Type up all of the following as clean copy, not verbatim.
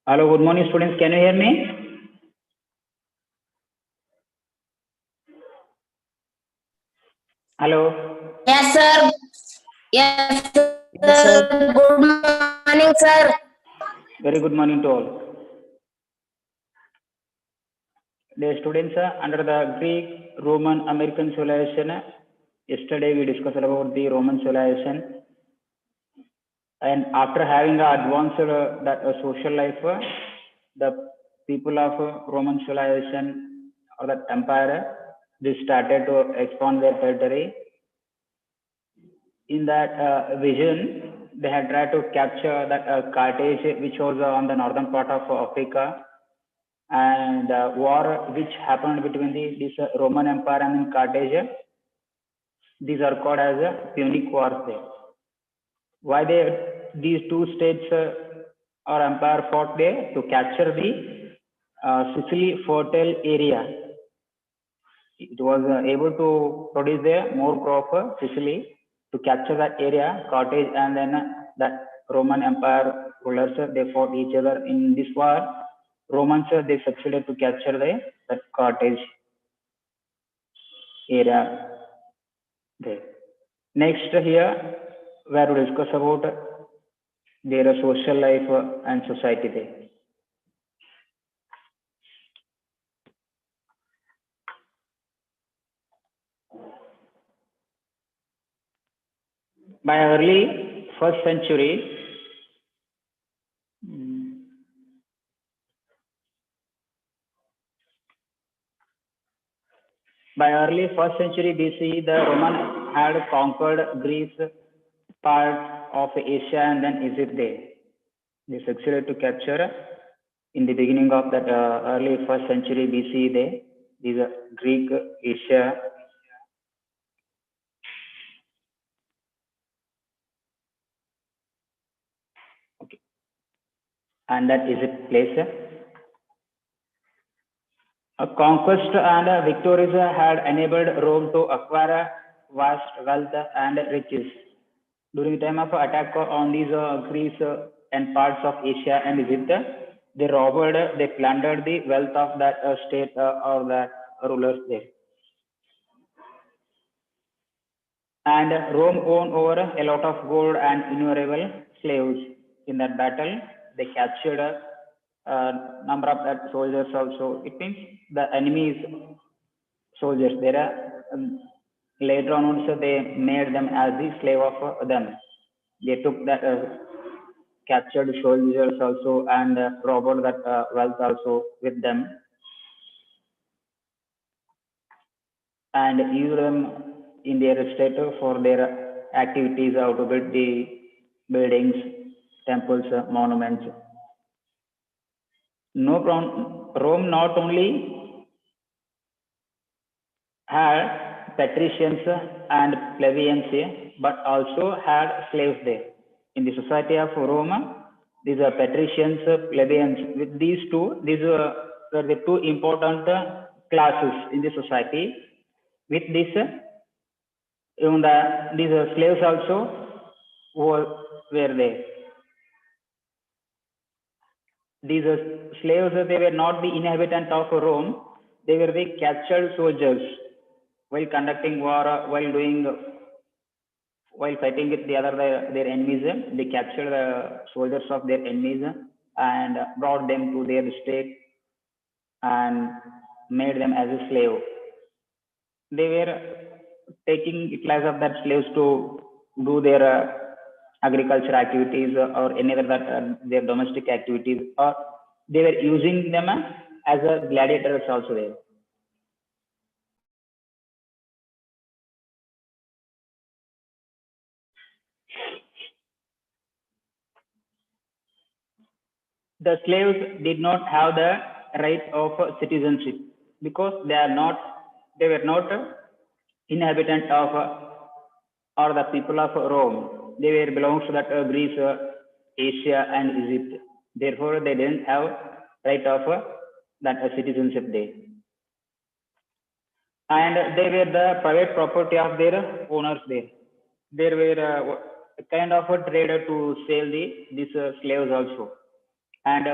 Hello, good morning, students. Can you hear me? Hello. Yes, sir. Yes, sir. Yes, sir. Good morning, sir. Very good morning to all. Dear students, under the Greek, Roman, American civilization, yesterday we discussed about the Roman civilization. And after having advanced social life, the people of Roman civilization or the empire, they started to expand their territory. In that vision, they had tried to capture that Carthage, which was on the northern part of Africa, and war which happened between this Roman Empire and Carthage. These are called as Punic Wars. There. Why these two states or empire fought there to capture the Sicily fertile area. It was able to produce there more crop Sicily to capture that area, Carthage, and then that Roman Empire rulers they fought each other in this war. Romans they succeeded to capture that Carthage area there. Next here, where we discuss about their social life and society there. By early first century, by early first century BC, the Roman had conquered Greece, part of Asia, and then Egypt there. They succeeded to capture in the beginning of that early first century BC there. These are Greek, Asia, okay, and that Egypt place. A conquest and victories had enabled Rome to acquire vast wealth and riches. During the time of attack on these Greece and parts of Asia and Egypt, they robbed, they plundered the wealth of that state or the rulers there. And Rome owned over a lot of gold and innumerable slaves. In that battle, they captured a number of that soldiers also. It means the enemy's soldiers. There are later on also they made them as the slave of them. They took that captured soldiers also and robbed that wealth also with them and used them in their state for their activities how to build the buildings, temples, monuments. No problem. Rome not only had patricians and plebeians, but also had slaves there. In the society of Rome, these are patricians, plebeians. With these two, these were the two important classes in the society. With this, even these slaves also were there. These slaves, they were not the inhabitants of Rome. They were the captured soldiers while conducting war, while fighting with their enemies. They captured the soldiers of their enemies and brought them to their state and made them as a slave. They were taking utilization of that slaves to do their agriculture activities or any other their domestic activities, or they were using them as a gladiators also there. The slaves did not have the right of citizenship because they were not inhabitant of or the people of Rome. They were belongs to that Greece, Asia, and Egypt. Therefore, they didn't have right of that citizenship there, and they were the private property of their owners there. There were a kind of a trader to sell these slaves also, and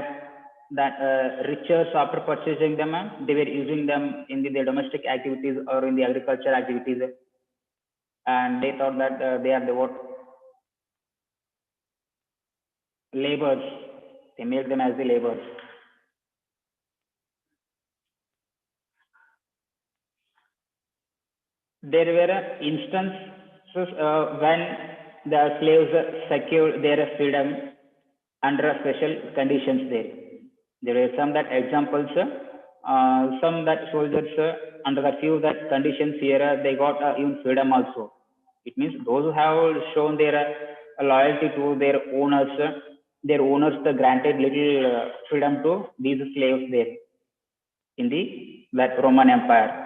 that richer after purchasing them, they were using them in their domestic activities or in the agriculture activities, and they thought that they are the what laborers. They made them as the laborers. There were instances when the slaves secured their freedom under special conditions there. There were some that examples, some that soldiers under the few that conditions here, they got even freedom also. It means those who have shown their loyalty to their owners granted little freedom to these slaves there in the that Roman Empire.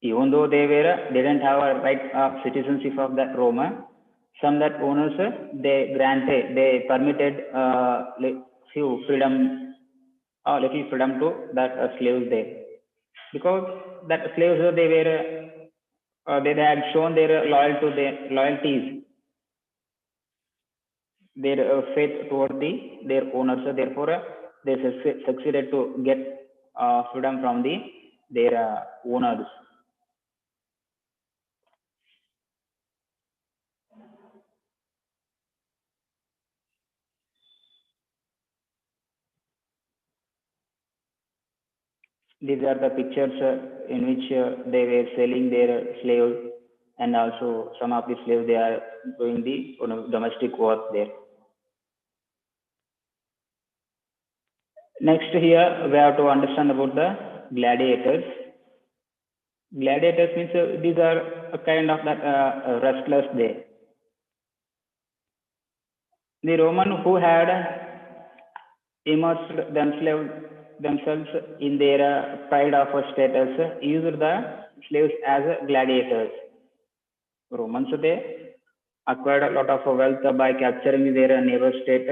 Even though they didn't have a right of citizenship of that Roma, some that owners they permitted few freedom little freedom to that slaves there, because that slaves they had shown their loyalties, their faith toward their owners. So therefore, they succeeded to get freedom from their owners. These are the pictures in which they were selling their slaves, and also some of the slaves they are doing the domestic work there. Next here we have to understand about the gladiators. Gladiators means these are a kind of that wrestlers there. The Roman who had immersed themselves in their pride of status used the slaves as gladiators. Romans they acquired a lot of wealth by capturing their neighbor state,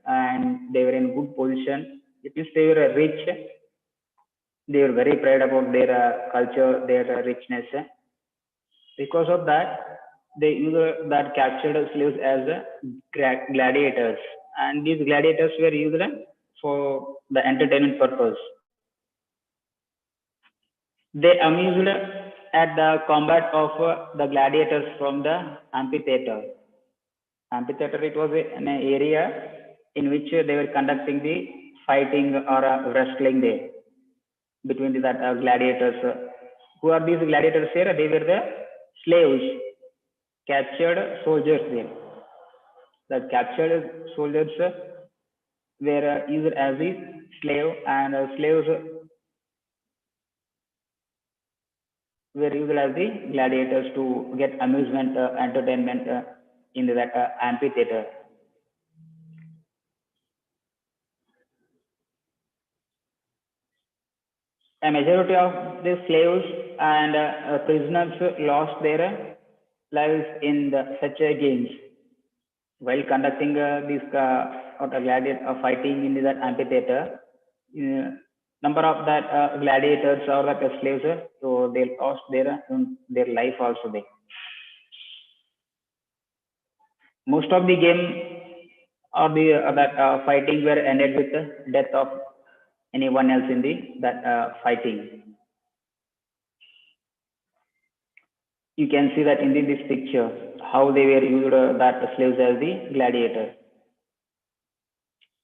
and they were in good position. It means they were rich. They were very proud about their culture, their richness. Because of that, they used that captured slaves as gladiators, and these gladiators were used for the entertainment purpose. They amused at the combat of the gladiators from the amphitheater. Amphitheater, it was an area in which they were conducting the fighting or wrestling there between the gladiators. Who are these gladiators here? They were the slaves, captured soldiers there. The captured soldiers were used as the slave, and slaves were used as the gladiators to get amusement, entertainment in that amphitheater. A majority of the slaves and prisoners lost their lives in such games while conducting these gladiator fighting in that amphitheater. Number of that gladiators or that slaves, so they lost their life also there. Most of the game or that fighting were ended with the death of anyone else in that fighting. You can see that in this picture how they were used that slaves as the gladiator,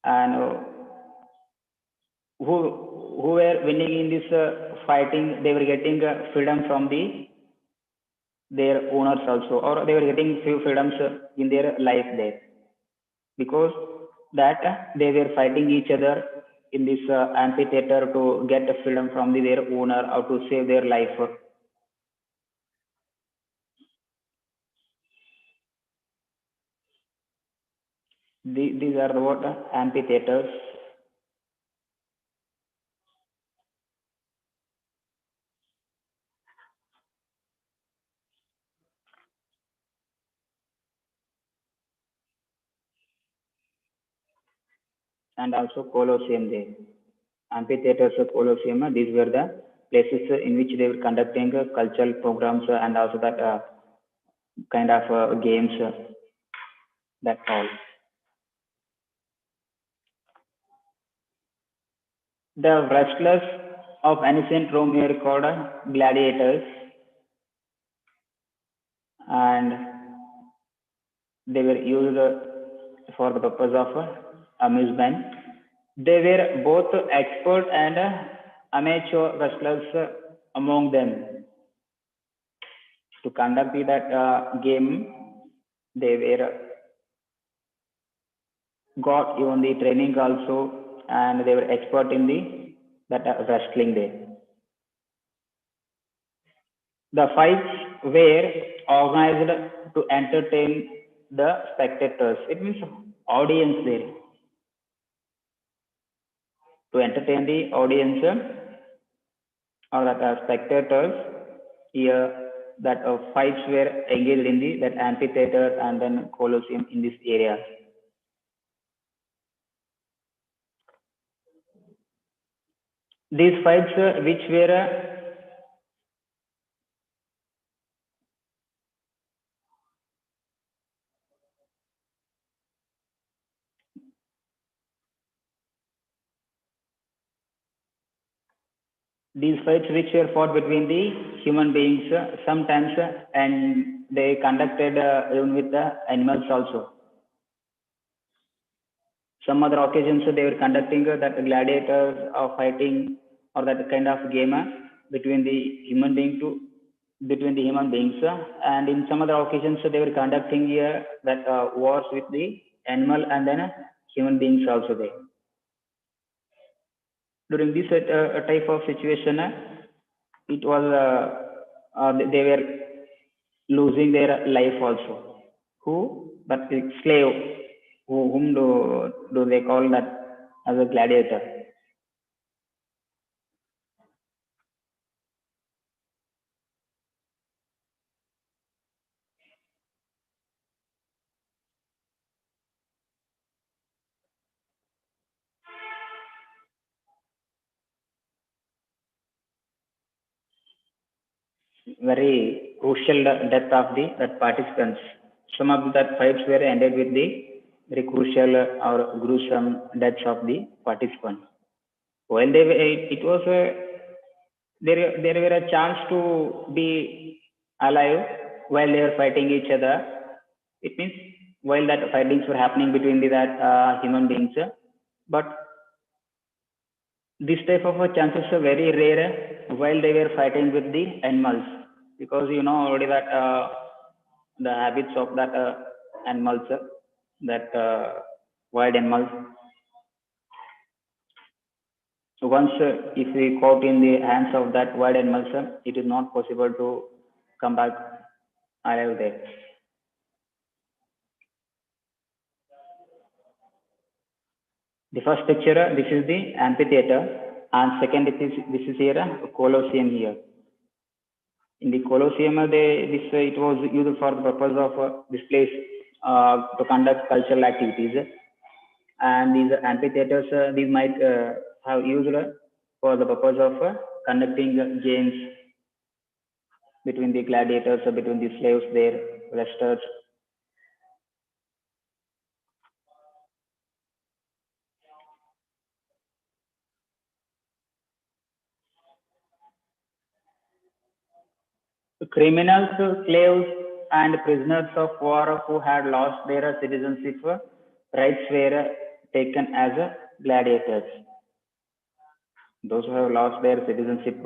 and who were winning in this fighting, they were getting freedom from their owners also, or they were getting few freedoms in their life there, because that they were fighting each other in this amphitheater to get the freedom from their owner or to save their life. These are the what amphitheaters. And also Colosseum there. Amphitheaters, Colosseum, these were the places in which they were conducting cultural programs and also that kind of games, that all. The wrestlers of ancient Rome were called gladiators, and they were used for the purpose of amusement. They were both expert and amateur wrestlers among them. To conduct that game, they were got even the training also, and they were expert in the that wrestling there. The fights were organized to entertain the spectators. It means audience there, to entertain the audience or that spectators here, that fights were engaged in the that amphitheater and then Colosseum in this area. These fights which were these fights which were fought between the human beings sometimes and they conducted even with the animals also. Some other occasions they were conducting that gladiators or fighting or that kind of game between the human being to between the human beings and in some other occasions they were conducting that wars with the animal and then human beings also there. During this type of situation, it was they were losing their life also. Who? But the slave. Whom do they call that as a gladiator? Very crucial death of the that participants. Some of that fights were ended with the very crucial or gruesome deaths of the participants. While they were, it was there were a chance to be alive while they were fighting each other. It means while that fightings were happening between the that human beings, but this type of chances are very rare while they were fighting with the animals, because you know already that the habits of that animals, that wild animals. So once if we caught in the hands of that wild animals, it is not possible to come back alive there. The first picture, this is the amphitheater, and second, this is here a Colosseum here. In the Colosseum, it was used for the purpose of this place to conduct cultural activities, and these amphitheaters these might have used for the purpose of conducting games between the gladiators, between the slaves, their wrestlers. Criminals, slaves, and prisoners of war who had lost their citizenship rights were taken as gladiators. Those who have lost their citizenship,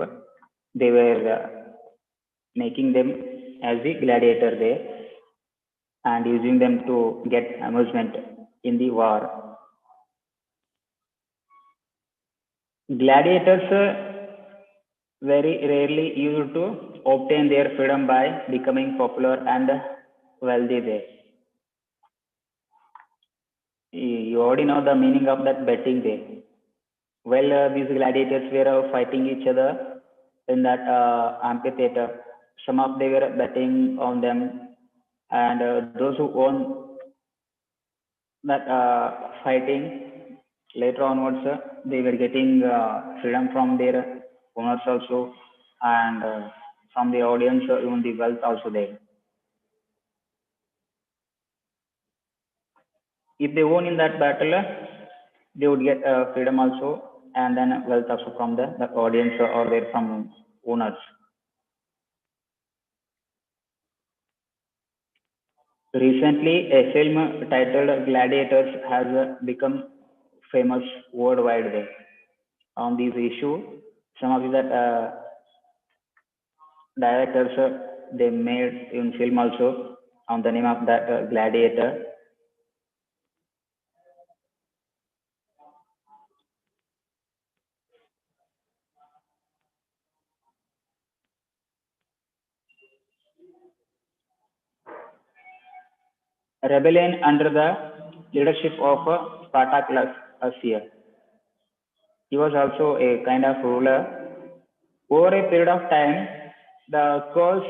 they were making them as the gladiator there and using them to get amusement in the war. Gladiators very rarely used to obtain their freedom by becoming popular and wealthy there. You already know the meaning of that betting there. Well, these gladiators were fighting each other in that amphitheater. Some of they were betting on them, and those who won that fighting later onwards, they were getting freedom from their owners also, and from the audience, even the wealth also there. If they won in that battle, they would get freedom also, and then wealth also from the audience or their from owners. Recently, a film titled Gladiators has become famous worldwide on this issue. Some of the directors they made in film also on the name of that Gladiator. Rebellion under the leadership of Spartacus here. He was also a kind of ruler. Over a period of time, the curse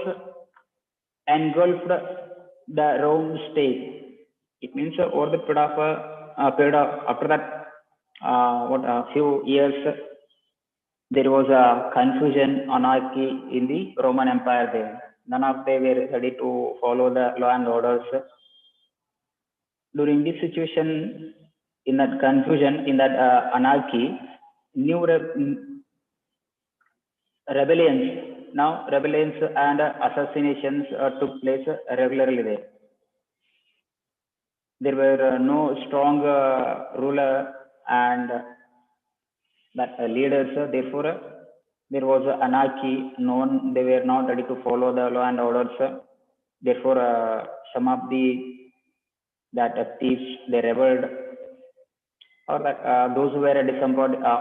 engulfed the Rome state. It means over the period of after that, what a few years, there was a confusion, anarchy in the Roman Empire. There, none of them were ready to follow the law and orders. During this situation, in that confusion, in that anarchy, new rebellions, now rebellions and assassinations took place regularly there. There were no strong ruler and that leaders. Therefore, there was anarchy. No one, they were not ready to follow the law and orders. Therefore, some of the that thieves they rebelled, or that those who were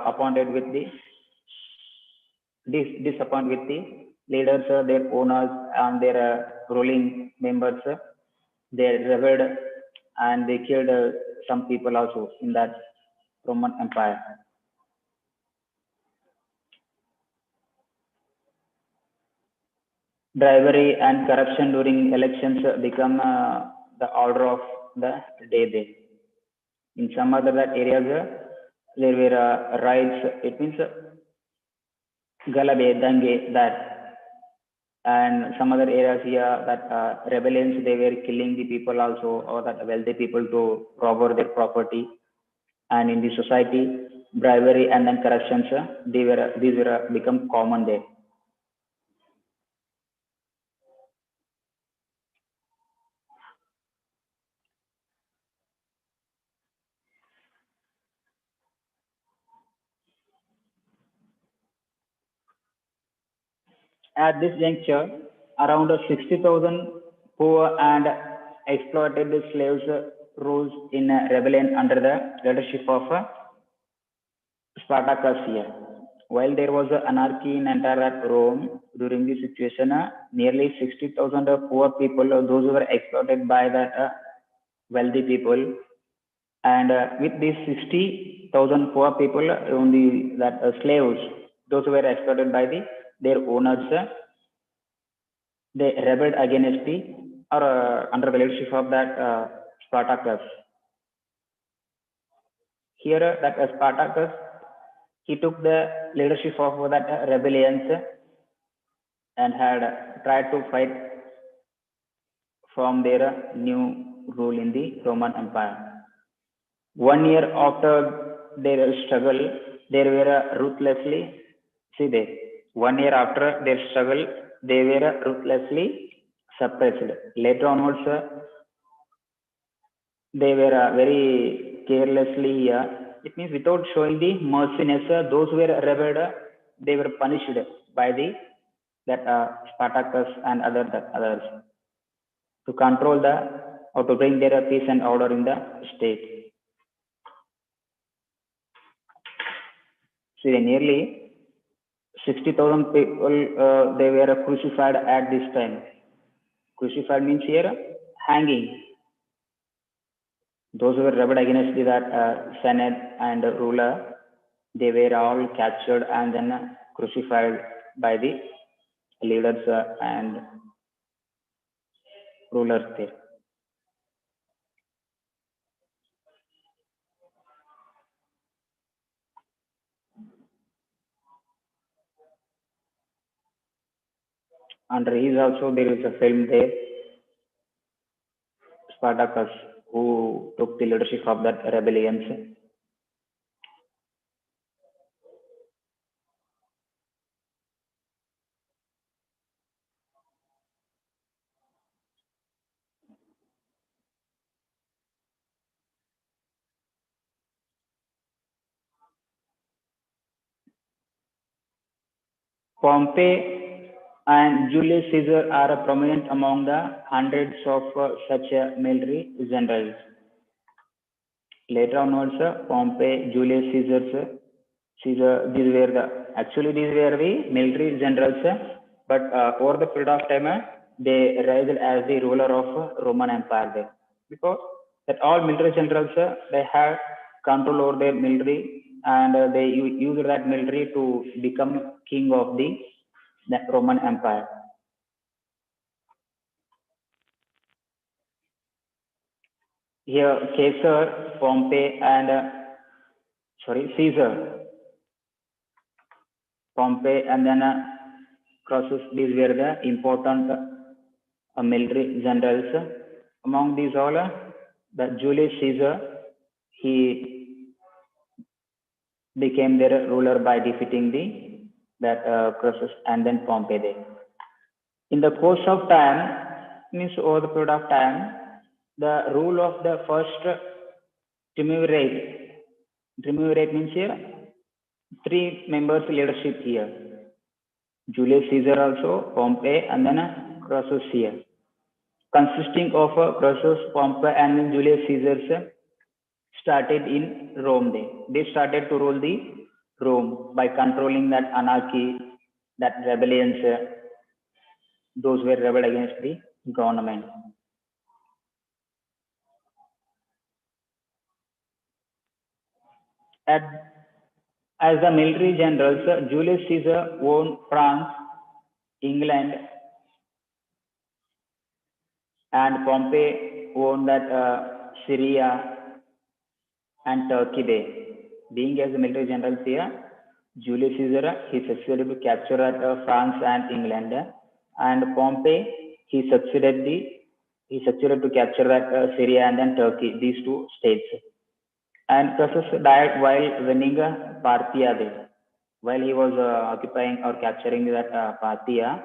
appointed with the disappointed with the leaders, their owners, and their ruling members. They rebelled and they killed some people also in that Roman Empire. Bribery and corruption during elections become the order of the day there. In some other areas, there were riots. It means galabe, dange, that, and some other areas here that rebellions they were killing the people also, or that wealthy people to rob their property. And in the society, bribery and then corruptions, these were become common there. At this juncture, around 60,000 poor and exploited slaves rose in rebellion under the leadership of Spartacus here. While there was anarchy in entire Rome during this situation, nearly 60,000 poor people, those who were exploited by the wealthy people, and with these 60,000 poor people, only that slaves, those who were exploited by their owners, they rebelled against the or under the leadership of that Spartacus. Here, that Spartacus, he took the leadership of that rebellions and had tried to fight from their new rule in the Roman Empire. 1 year after their struggle, they were ruthlessly, see there, 1 year after their struggle, they were ruthlessly suppressed. Later onwards, they were very carelessly, it means without showing the merciness, those who were rebelled, they were punished by that Spartacus and others to control or to bring their peace and order in the state. See, nearly 60,000 people, they were crucified at this time. Crucified means here hanging. Those who were rebelled against that senate and ruler, they were all captured and then crucified by the leaders and rulers there. And is also there is a film there, Spartacus, who took the leadership of that rebellions. Pompey and Julius Caesar are prominent among the hundreds of such military generals. Later onwards, Pompey, Julius Caesar, these were the military generals, but over the period of time, they rised as the ruler of Roman Empire there, because that all military generals they had control over their military, and they used that military to become king of the Roman Empire. Here, Caesar, Pompey, and Caesar, Pompey, and then Crassus. These were the important military generals. Among these all, the Julius Caesar, he became their ruler by defeating Crassus and then Pompey there. In the course of time, means over the period of time, the rule of the first triumvirate means here three members leadership here. Julius Caesar also, Pompey, and then Crassus here. Consisting of Crassus, Pompey, and then Julius Caesar started in Rome. They started to rule the Rome by controlling that anarchy, that rebellions, those were rebelled against the government. As the military generals, Julius Caesar owned France, England, and Pompey owned that Syria and Turkey there. Being as a military general here, Julius Caesar, he succeeded to capture France and England, and Pompey, he succeeded to capture that Syria and then Turkey, these two states. And Crassus died while winning Parthia there. While he was occupying or capturing that Parthia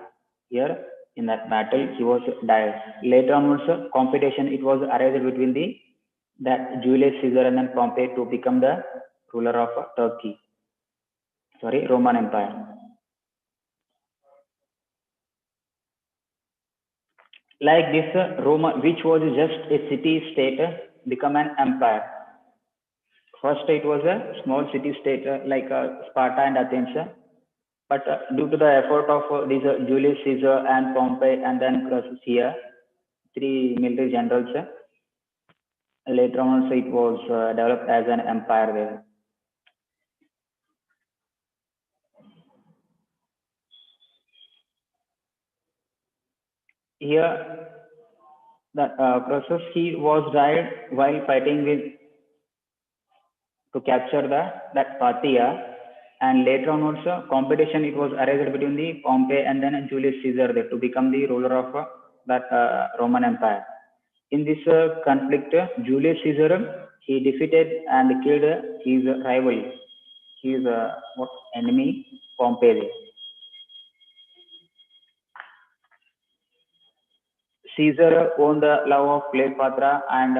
here in that battle, he was died. Later onwards, competition it was arranged between that Julius Caesar and then Pompey to become the ruler of Roman Empire. Like this, Rome, which was just a city-state, become an empire. First, it was a small city-state like Sparta and Athens, but due to the effort of these Julius Caesar and Pompey and then Crassus here, three military generals, later on also it was developed as an empire there. Here, that Crassus, he was died while fighting to capture that Parthia, and later on also competition it was arranged between the Pompey and then Julius Caesar there to become the ruler of that Roman Empire. In this conflict, Julius Caesar, he defeated and killed his rival, his enemy, Pompey. Caesar owned the love of Cleopatra, and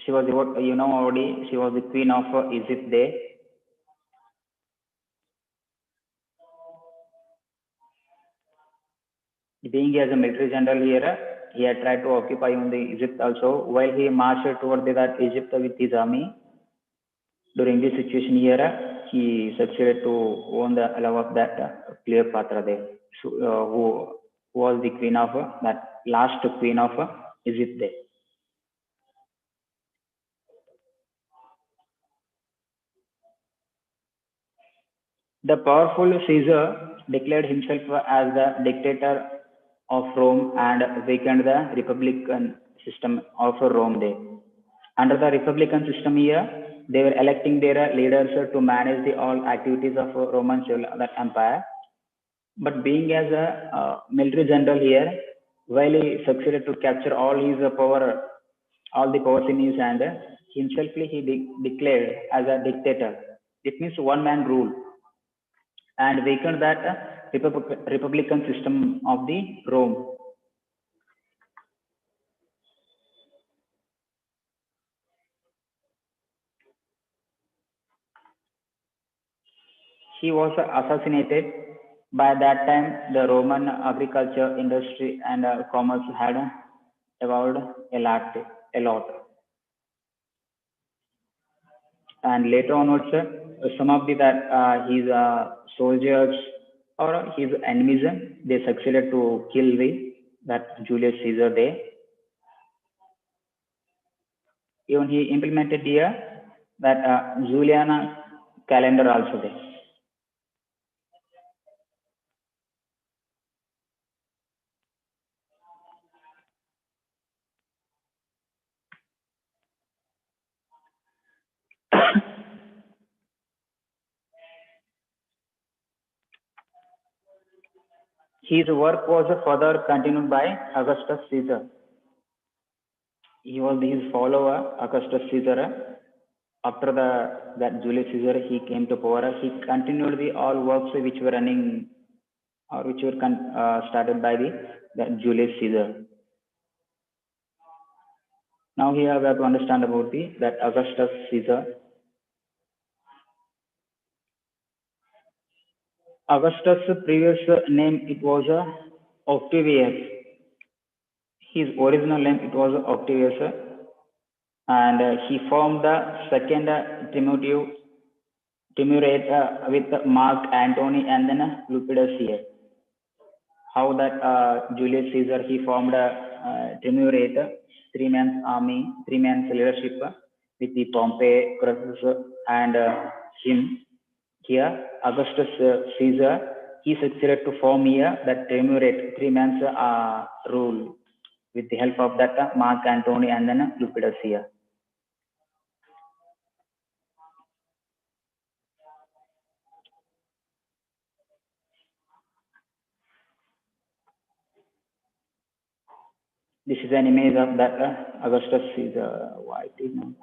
she was, already, she was the queen of Egypt there. Being as a military general here, he had tried to occupy the Egypt also. While he marched toward that Egypt with his army, during this situation here, he succeeded to own the love of that Cleopatra there, who was the queen of that last queen of Egypt there. The powerful Caesar declared himself as the dictator of Rome and weakened the republican system of Rome there. Under the republican system here, they were electing their leaders to manage all activities of Roman Empire. But being as a military general here, while he succeeded to capture all his power, all the powers in his hand, himself he declared as a dictator. It means one man rule, and weakened that republican system of the Rome. He was assassinated By that time, the Roman agriculture industry and commerce had evolved a lot. And later onwards, some of the that his soldiers or his enemies, they succeeded to kill the that Julius Caesar there. Even he implemented here that Julian calendar also there. His work was further continued by Augustus Caesar. He was his follower, Augustus Caesar. After that Julius Caesar, he came to power. He continued the all works which were running or which were started by the Julius Caesar. Now here we have to understand about that Augustus Caesar. Augustus' previous name it was Octavius. His original name it was Octavius, and he formed the second triumvirate with Mark Antony and then Lepidus here. How that Julius Caesar he formed a triumvirate, three-man's army, three-man's leadership with the Pompey, Crassus, and him. Here, Augustus Caesar, he succeeded to form here that triumvirate, three-man's rule with the help of that Mark Antony and then Lepidus here. This is an image of that Augustus Caesar. Why it is not?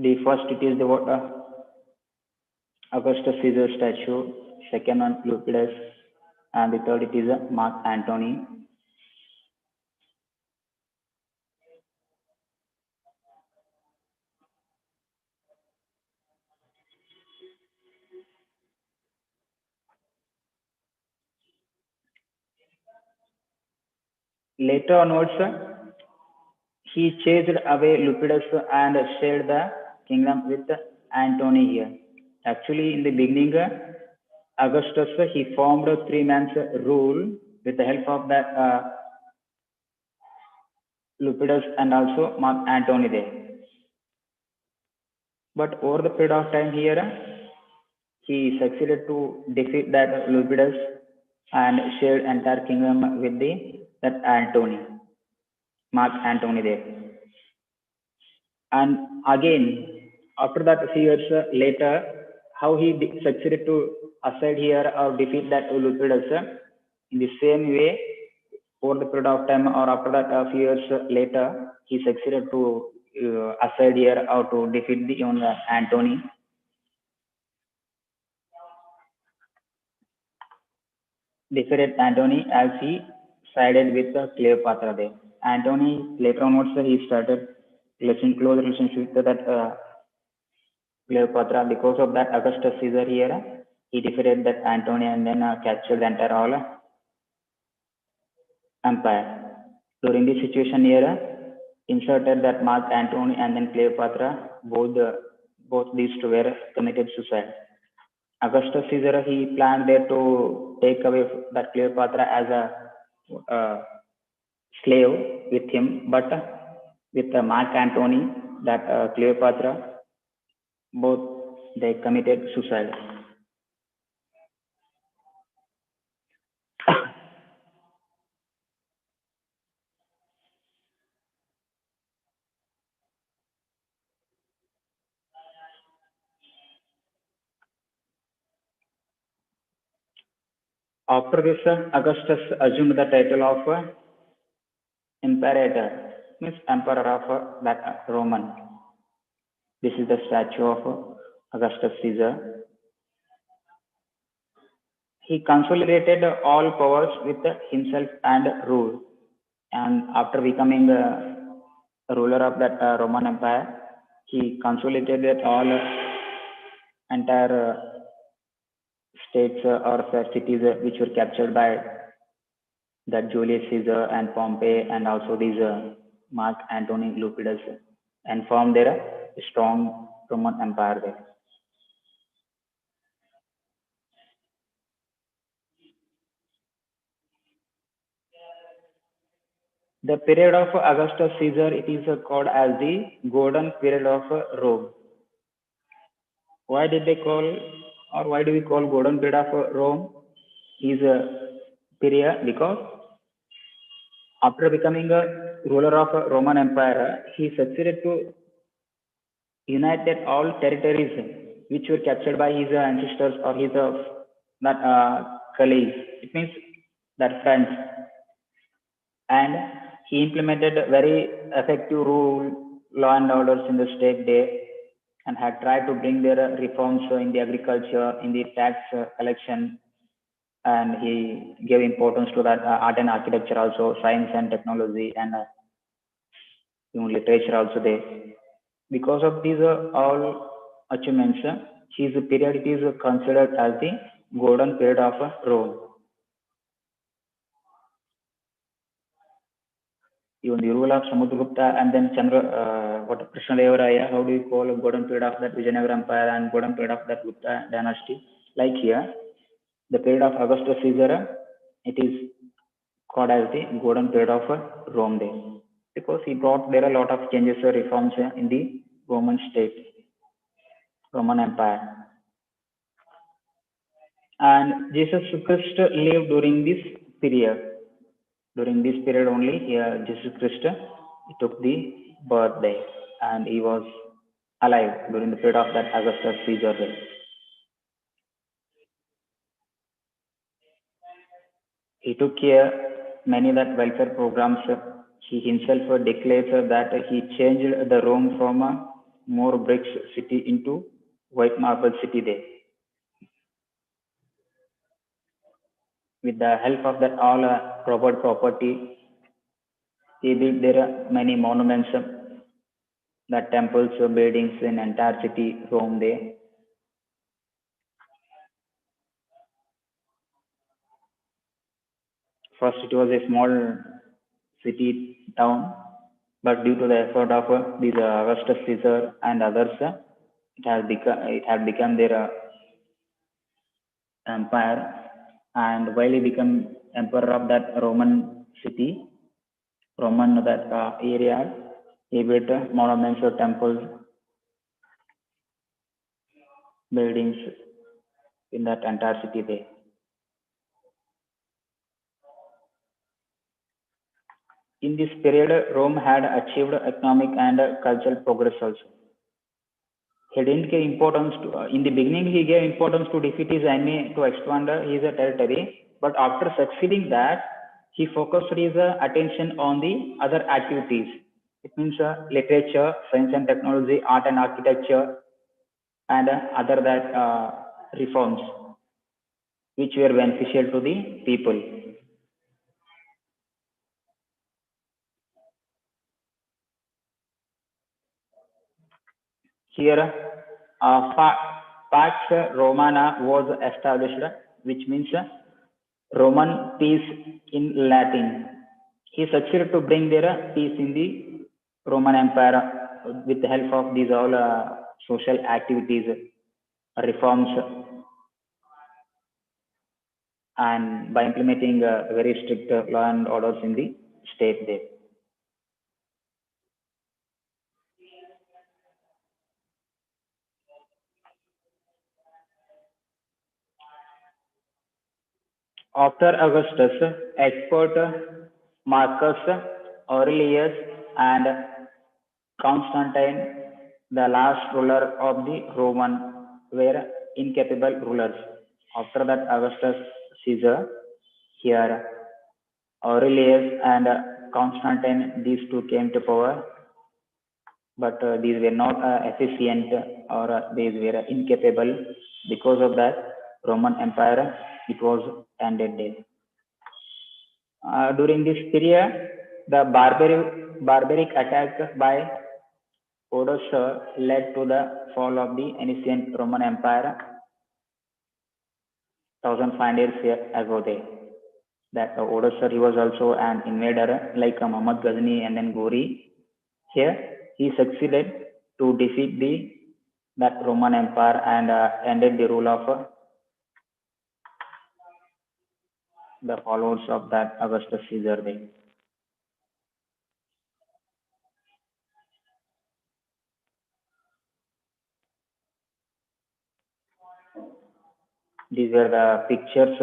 The first it is the Augustus Caesar statue, second one Lepidus, and the third it is Mark Antony. Later onwards, he chased away Lepidus and shared the kingdom with Antony here. Actually, in the beginning, Augustus he formed a three-man's rule with the help of that Lepidus and also Mark Antony there. But over the period of time here, he succeeded to defeat that Lepidus and shared entire kingdom with that Antony, Mark Antony there. And again, after that, few years later, how he succeeded to assail here or defeat that Lepidus in the same way over the period of time or after that a few years later, he succeeded to assail here or to defeat the Antony. Defeated Antony as he sided with Cleopatra there. Antony later onwards he started close relationship with that Cleopatra. Because of that Augustus Caesar here, he defeated that Antony and then captured the entire all empire. During this situation here, inserted that Mark Antony and then Cleopatra, both these two were committed suicide. Augustus Caesar he planned there to take away that Cleopatra as a slave with him, but with Mark Antony, that Cleopatra, both they committed suicide. After this, Augustus assumed the title of Imperator, means Emperor of that Roman. This is the statue of Augustus Caesar. He consolidated all powers with himself and ruled. And after becoming a ruler of that Roman Empire, he consolidated all entire states or cities which were captured by that Julius Caesar and Pompey and also these Mark Antony Lepidus and formed their strong Roman Empire there. The period of Augustus Caesar, it is called as the golden period of Rome. Why did they call, or why do we call golden period of Rome is a period? Because after becoming a ruler of a Roman Empire, he succeeded to unite all territories which were captured by his ancestors or his that colleagues. It means that friends, and he implemented very effective rule, law and orders in the state there, and had tried to bring their reforms in the agriculture, in the tax collection, and he gave importance to that art and architecture also, science and technology, and even literature also there. Because of these all achievements, his period it is considered as the golden period of Rome. Even the rule of Samudragupta and then what Krishnadevaraya, how do you call a golden period of that Vijayanagara Empire and golden period of that Gupta dynasty? Like here, the period of Augustus Caesar, it is called as the golden period of Rome there, because he brought there a lot of changes or reforms in the Roman state, Roman Empire. And Jesus Christ lived during this period. During this period only, here Jesus Christ he took the birthday and he was alive during the period of that Augustus Caesar. He took care many that welfare programs. He himself declares that he changed the Rome from a more bricks city into white marble city there. With the help of that all Robert property, he built there many monuments, the temples, buildings in entire city Rome there. First, it was a small city town, but due to the effort of these Augustus Caesar and others, it had become their empire. And while he became emperor of that Roman city, Roman that area, he built monuments or temples, buildings in that entire city there. In this period, Rome had achieved economic and cultural progress also. He didn't give importance to, in the beginning, he gave importance to defeat his enemy to expand his territory. But after succeeding that, he focused his attention on the other activities. It means literature, science and technology, art and architecture, and other that reforms, which were beneficial to the people. Here, Pax Romana was established, which means Roman peace in Latin. He succeeded to bring their peace in the Roman Empire with the help of these all social activities, reforms, and by implementing very strict law and orders in the state there. After Augustus, expert Marcus Aurelius and Constantine, the last ruler of the Roman, were incapable rulers. After that, Augustus Caesar, here Aurelius and Constantine, these two came to power. but these were not efficient or these were incapable. Because of that, Roman Empire it was ended there. During this period, the barbaric attack by Odoacer led to the fall of the ancient Roman Empire 1500 years ago. That Odoacer he was also an invader like Muhammad Ghazni and then Gori. Here he succeeded to defeat that Roman Empire and ended the rule of the followers of that Augustus Caesar. These were the pictures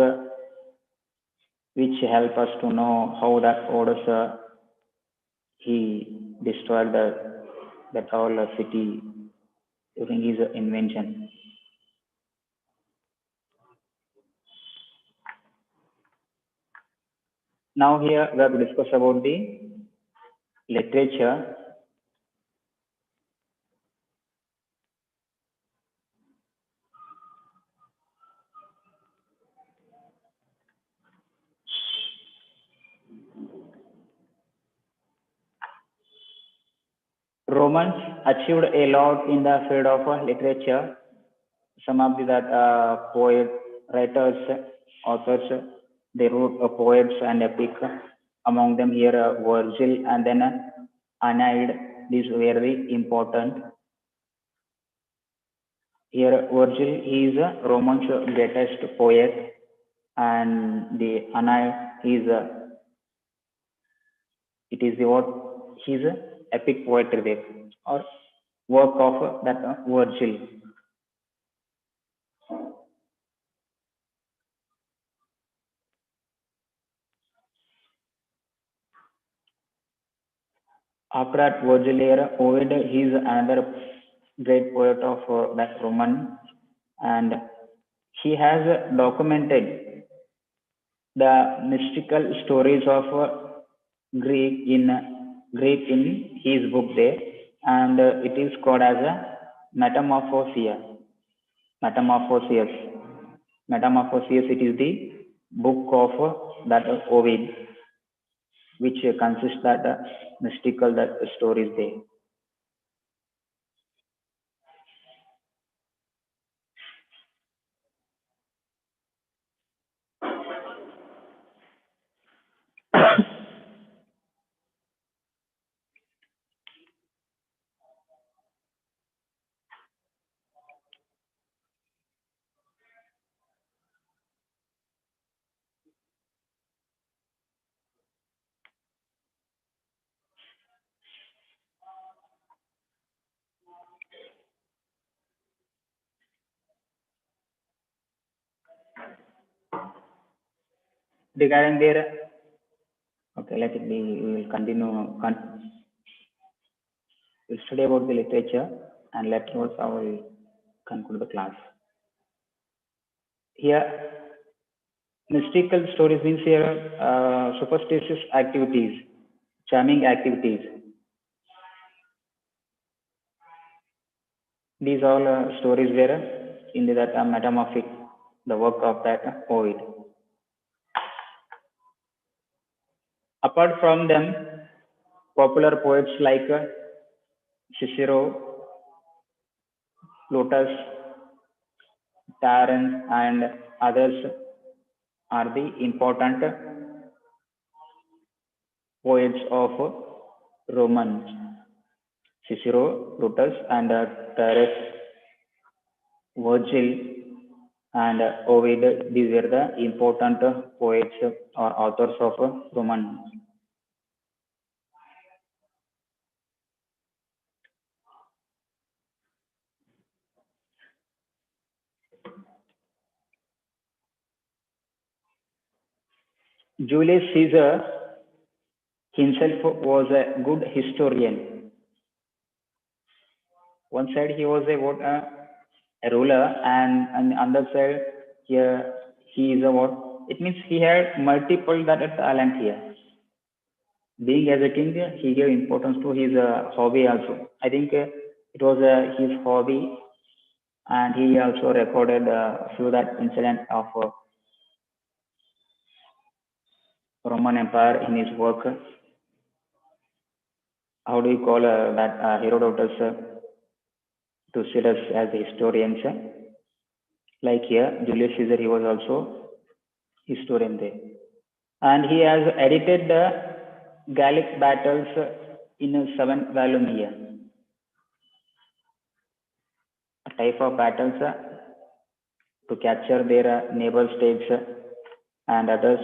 which help us to know how that Odoacer he destroyed that whole city during his invention. Now here we have to discuss about the literature. Romans achieved a lot in the field of literature. Some of the poet writers, authors, they wrote poets and epic. Among them here Virgil and then Aeneid. These were very important. Here Virgil he is Roman's greatest poet, and the Aeneid is it is the what his epic poetry there or work of that Virgil. After that Virgil here, Ovid he is another great poet of that Roman, and he has documented the mystical stories of Greek in his book there, and it is called as a Metamorphosia. Metamorphosius. Metamorphosius. It is the book of that Ovid, which consists that mystical that stories there. Regarding their okay, let it be. We will continue. We'll study about the literature, and later I will conclude the class. Here, mystical stories means here superstitious activities, charming activities. These all stories were in that metamorphic, the work of that Ovid. Apart from them, popular poets like Cicero, Plautus, Terence, and others are the important poets of Romans. Cicero, Plautus, and Terence, Virgil, and Ovid. These were the important poets or authors of Romans. Julius Caesar himself was a good historian. One side he was a ruler, and on the other side here he is a what? It means he had multiple that talent here. being as a king, he gave importance to his hobby also. I think it was his hobby, and he also recorded few that incident of Roman Empire in his work. How do you call that Herodotus to sit us as historians? Like here, Julius Caesar, he was also historian there. And he has edited the Gallic battles in a 7 volume here. A type of battles to capture their neighbor states and others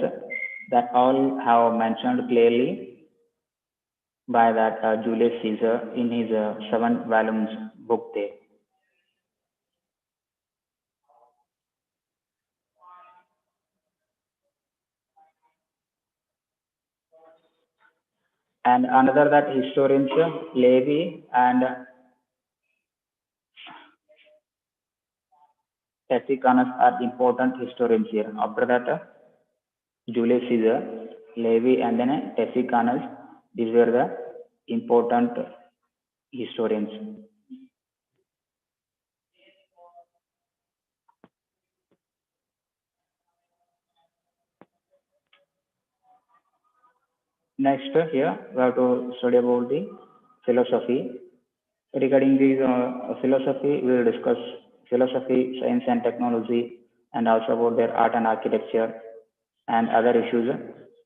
that all have mentioned clearly by that Julius Caesar in his 7 volumes book there. And another that historians Levi and Tacitus are important historians here. After that, Julius Caesar, Levi, and then Tacitus, these were the important historians. Next, here we have to study about the philosophy. Regarding this philosophy, we will discuss philosophy, science and technology, and also about their art and architecture and other issues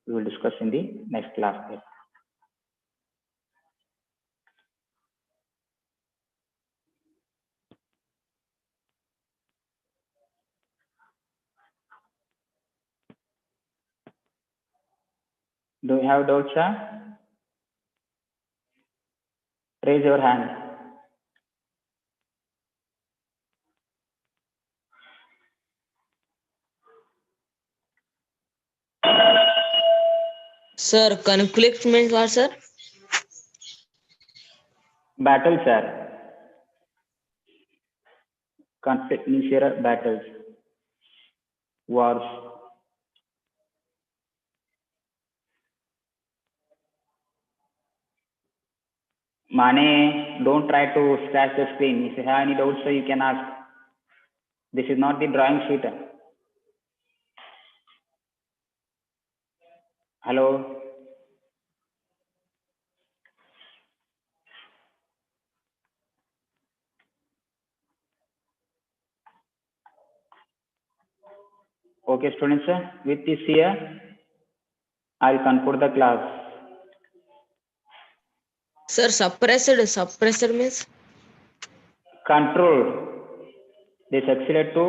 we will discuss in the next class. Do you have doubts, sir? Raise your hand. Sir, conflict means what, sir? Battle, sir. Conflict means here battles, wars. Mane, don't try to scratch the screen. If you have any doubts, you can ask. This is not the drawing sheet. Hello. Okay, students, with this here, I'll conclude the class. Sir, suppressed means? Controlled. They succeeded to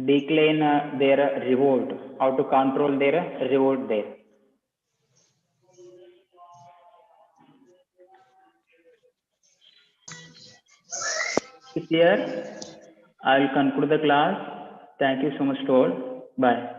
decline their revolt. How to control their revolt there. Here, I'll conclude the class. Thank you so much to all. Bye.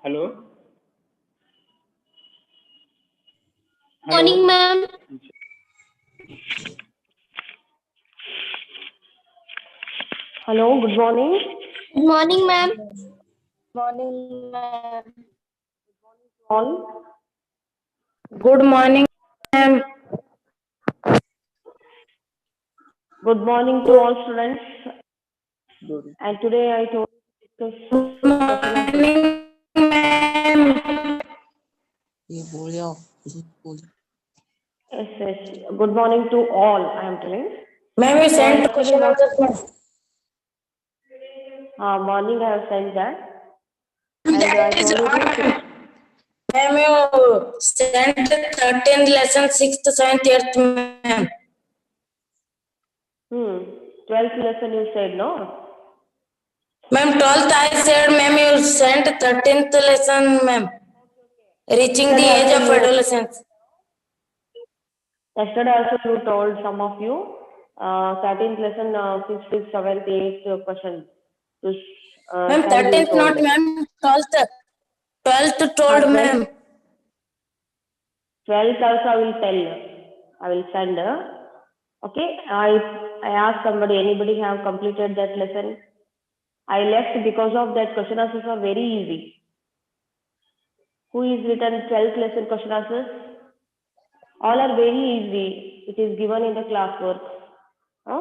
Hello? Morning, Hello? ma'am. Hello, good morning. Good morning, ma'am. Morning, ma'am. All. Good morning, ma'am. Good morning to all students. And today I told you to discuss question answer. Morning, ma'am. Yes. Good morning to all, I am telling. Ma'am, you sent Yesterday question answers. morning I have sent that. And I That is told you to on. Ma'am, you sent 13th lesson, 6th, 7th, 8th, ma'am. 12th lesson you said, no? Ma'am, 12th I said, ma'am, you sent 13th lesson, ma'am. Reaching the Yesterday age also of you, adolescence. yesterday also you told some of you 13th lesson 6th, 7th, 8th question. To, Ma'am, send you 13th told. not, ma'am. 12th. 12th told, 12th. ma'am. 12th also I will tell. I will send. Okay. I asked somebody, anybody have completed that lesson? I left because of that question answers are very easy. Who is written 12th lesson question answers? All are very easy. It is given in the classwork. Huh?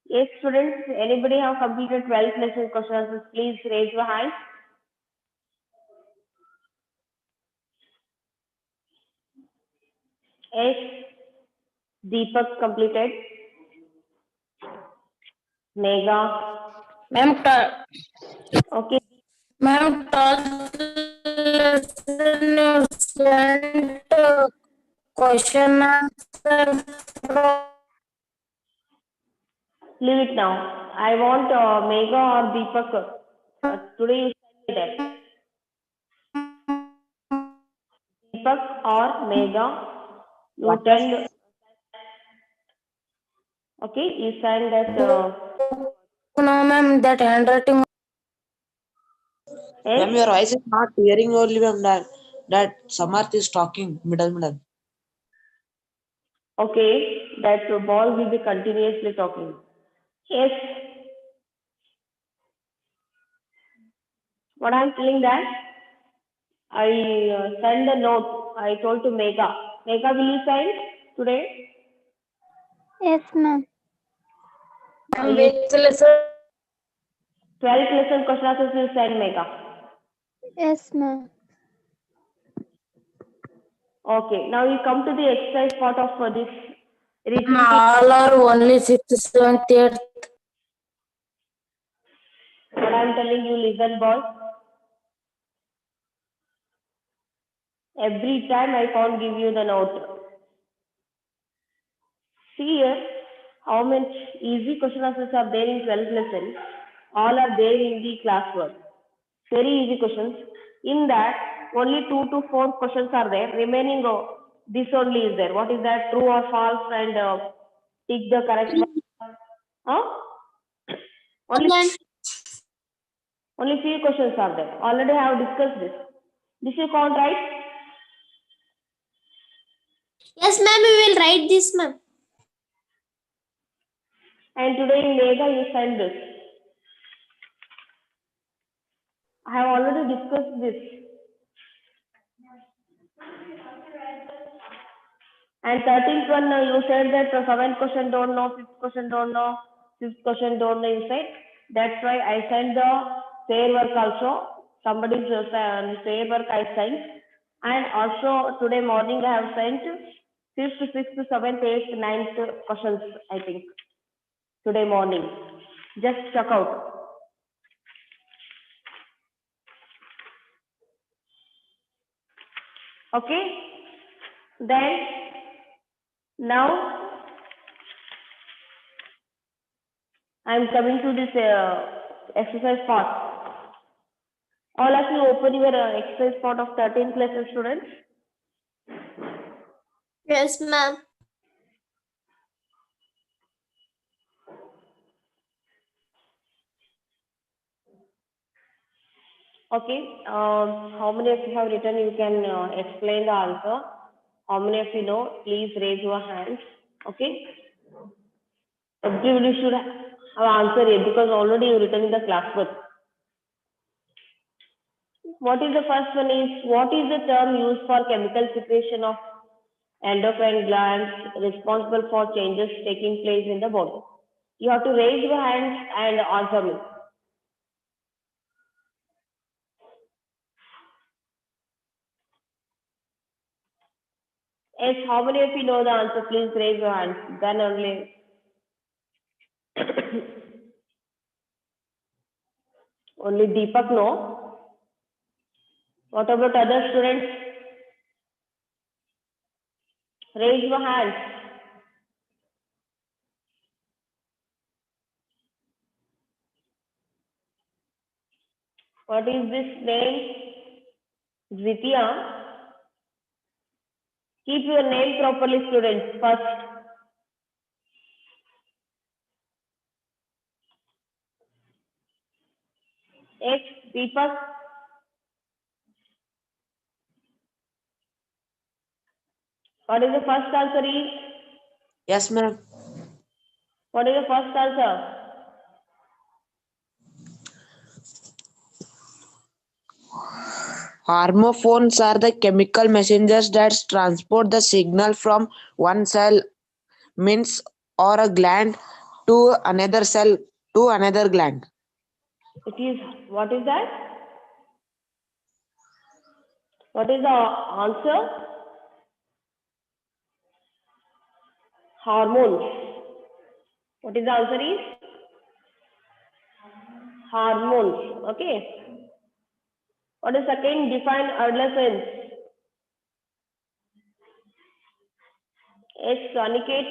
Yes, students, anybody have completed 12th lesson question answers? Please raise your hand. Yes. Deepak completed. Mega. Ma'am, Okay. ma'am, 12th lesson you sent question answer from. Leave it now. I want Mega or Deepak. Today you send me that. Deepak or Mega, you tell. Okay, you send that. No, ma'am, that handwriting. Ma'am, Yes. your voice is not hearing only, ma'am. That Samarth is talking middle. Okay, that ball will be continuously talking. Yes. What I'm telling that I send a note. I told to Mega. Mega, will you send today? Yes, ma'am. Ma'am, You which lesson? 12th lesson question answers will send Mega. Yes, ma'am. Okay, now we come to the exercise part of this. Reaching the, All are only 6th, 7th, 8th. what I'm telling you, listen, boys. Every time I can't give you the note. See here, how much easy question answers are there in 12th lesson. All are there in the classwork. Very easy questions. In that, only 2 to 4 questions are there. Remaining, this only is there. What is that? True or false? And tick the correct one. Huh? Only few questions are there. Already I have discussed this. This you can't write. Yes, ma'am, we will write this, ma'am. And today in Mega you send this. I have already discussed this. And 13th one, you said that 7th question don't know, 5th question don't know, 5th question don't know, you said. That's why I sent the fair work also. Somebody's fair work I sent. And also today morning I have sent 5th, 6th, 7th, 8th, 9th questions, I think. Today morning. Just check out. Okay. Then now I am coming to this exercise part. All of you open your exercise part of 13th lesson, students. Yes, ma'am. Okay. How many of you have written? You can explain the answer. How many of you know? Please raise your hands. Okay. Everybody should have answered it because already you written in the class book. What is the first one is, what is the term used for chemical secretion of endocrine glands responsible for changes taking place in the body? You have to raise your hands and answer me. Yes, how many of you know the answer? Please raise your hands. Then only. Only Deepak know. What about other students? Raise your hands. What is this name? Zvitya. Keep your name properly, students, first. Yes, Deepak. What is the first answer is? Yes, ma'am. What is the first answer? Hormophones are the chemical messengers that transport the signal from one cell, means or a gland, to another cell to another gland. It is, what is that? What is the answer? Hormones. What is the answer is? Hormones. Okay. What is second? Define adolescence. Yes, Aniket.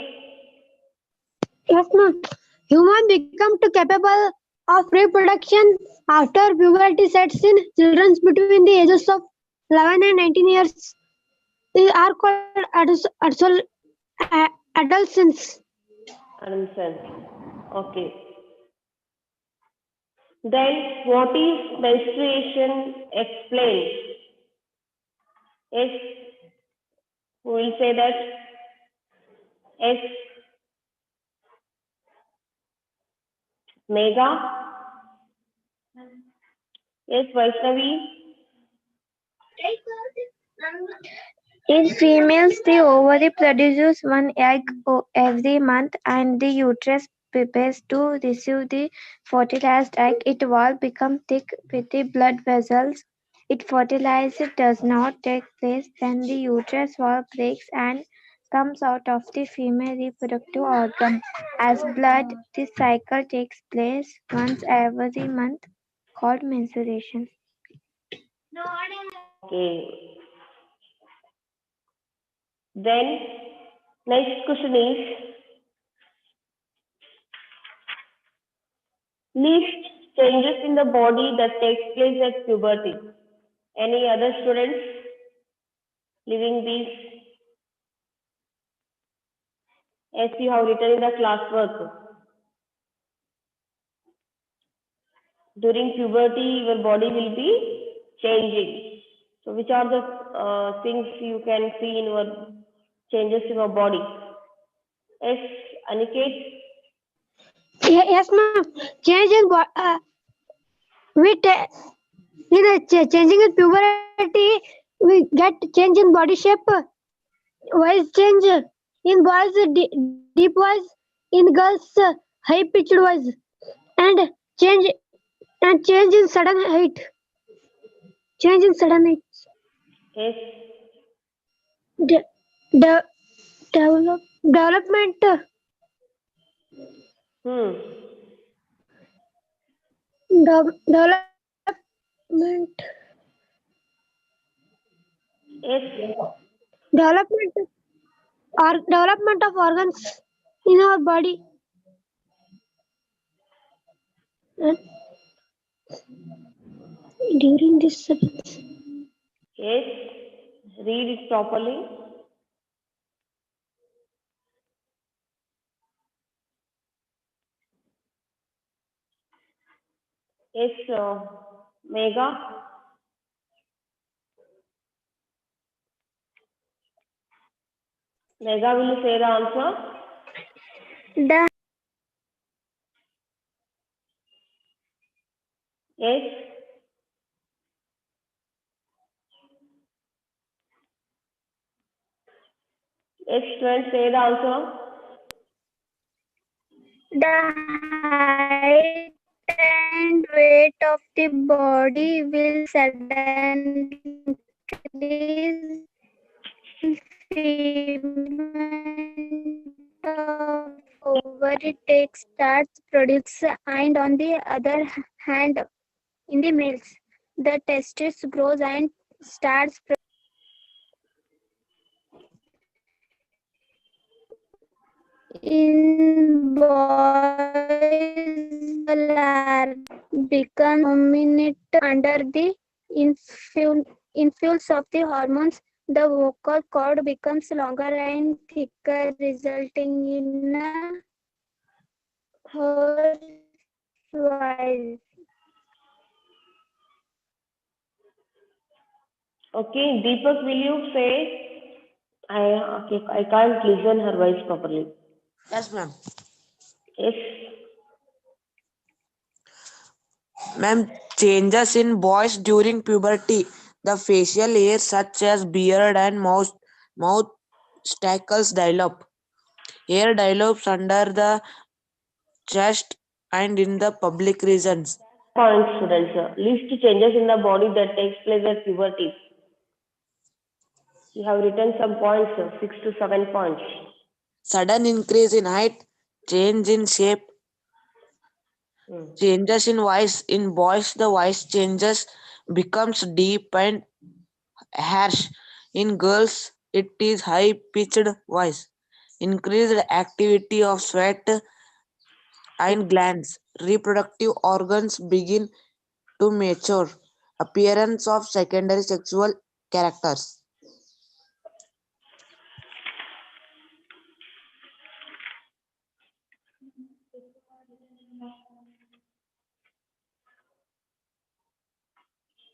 Yes, ma'am. Human become to capable of reproduction after puberty sets in. Children between the ages of 11 and 19 years are called adolescents. Adolescence. Okay. Then what is menstruation? Explain. Yes. Who will say that? Yes. Megha. Yes, Vaishnavi. In females, the ovary produces one egg every month, and the uterus prepares to receive the fertilized egg. Its wall becomes thick with the blood vessels. If fertilization does not take place, then the uterus wall breaks and comes out of the female reproductive organ. As blood, this cycle takes place once every month, called menstruation. Okay. Then next question is, list changes in the body that takes place at puberty. Any other students living these? As you have written in the classwork. During puberty, your body will be changing. So which are the things you can see in your changes in your body? Yes, Aniket? Yes, ma'am. Change in changing in puberty, we get change in body shape, voice change in boys, deep voice, in girls, high pitched voice, and change change in sudden height. Change in sudden height. Yes. De- de- development. Hmm. Development. Yes. Development. Or development of organs in our body. And during this Yes. Read it properly. Yes, Megha. Megha, will you say the answer? The Yes. Yes, students, say the answer. height and weight of the body will suddenly increase when filament of ovary takes starts produce, and on the other hand, in the males, the testis grows and starts. In boys, the larva becomes dominant under the influence of the hormones. The vocal cord becomes longer and thicker, resulting in a hoarse voice. Okay, Deepak, will you say? I can't listen her voice properly. Yes, ma'am. Yes. Ma'am, changes in boys during puberty. The facial hair such as beard and mouth stacles develop. Hair develops under the chest and in the public regions. Point, students. List changes in the body that takes place at puberty. You have written some points, 6 to 7 points. Sudden increase in height, change in shape, changes in voice. In boys, the voice changes, becomes deep and harsh. In girls, it is high pitched voice. Increased activity of sweat and glands. Reproductive organs begin to mature. Appearance of secondary sexual characters.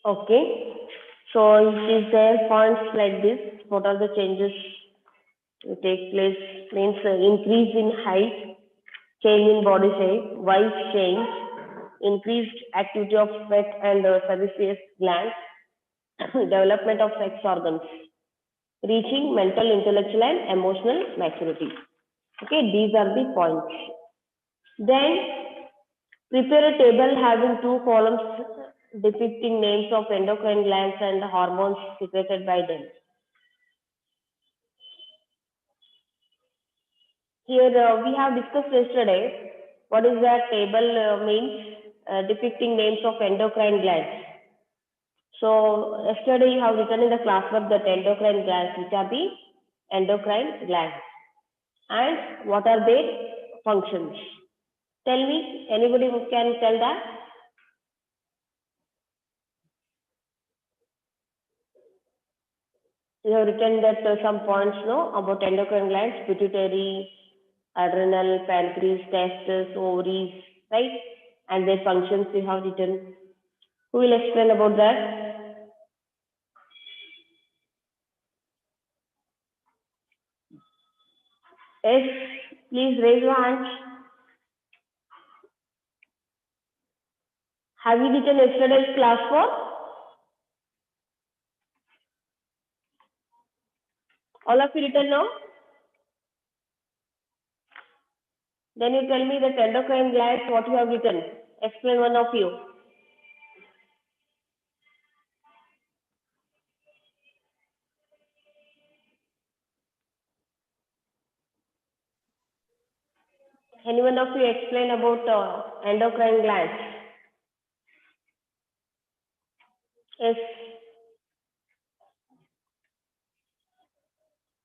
Okay. So is there points like this? What are the changes that take place? Means increase in height, change in body shape, voice change, increased activity of sweat and sebaceous glands, development of sex organs, reaching mental, intellectual, and emotional maturity. Okay, these are the points. Then prepare a table having two columns depicting names of endocrine glands and the hormones secreted by them. Here we have discussed yesterday what is that table means depicting names of endocrine glands. So yesterday you have written in the classwork that endocrine glands, which are the endocrine glands, and what are their functions. Tell me, anybody who can tell that? You have written that some points no about endocrine glands, pituitary, adrenal, pancreas, testes, ovaries, right? And their functions you have written. Who will explain about that? Yes, please raise your hands. Have you written yesterday's class work? All of you written now? Then you tell me the endocrine glands, what you have written. Explain one of you. Anyone of you explain about endocrine glands? Yes.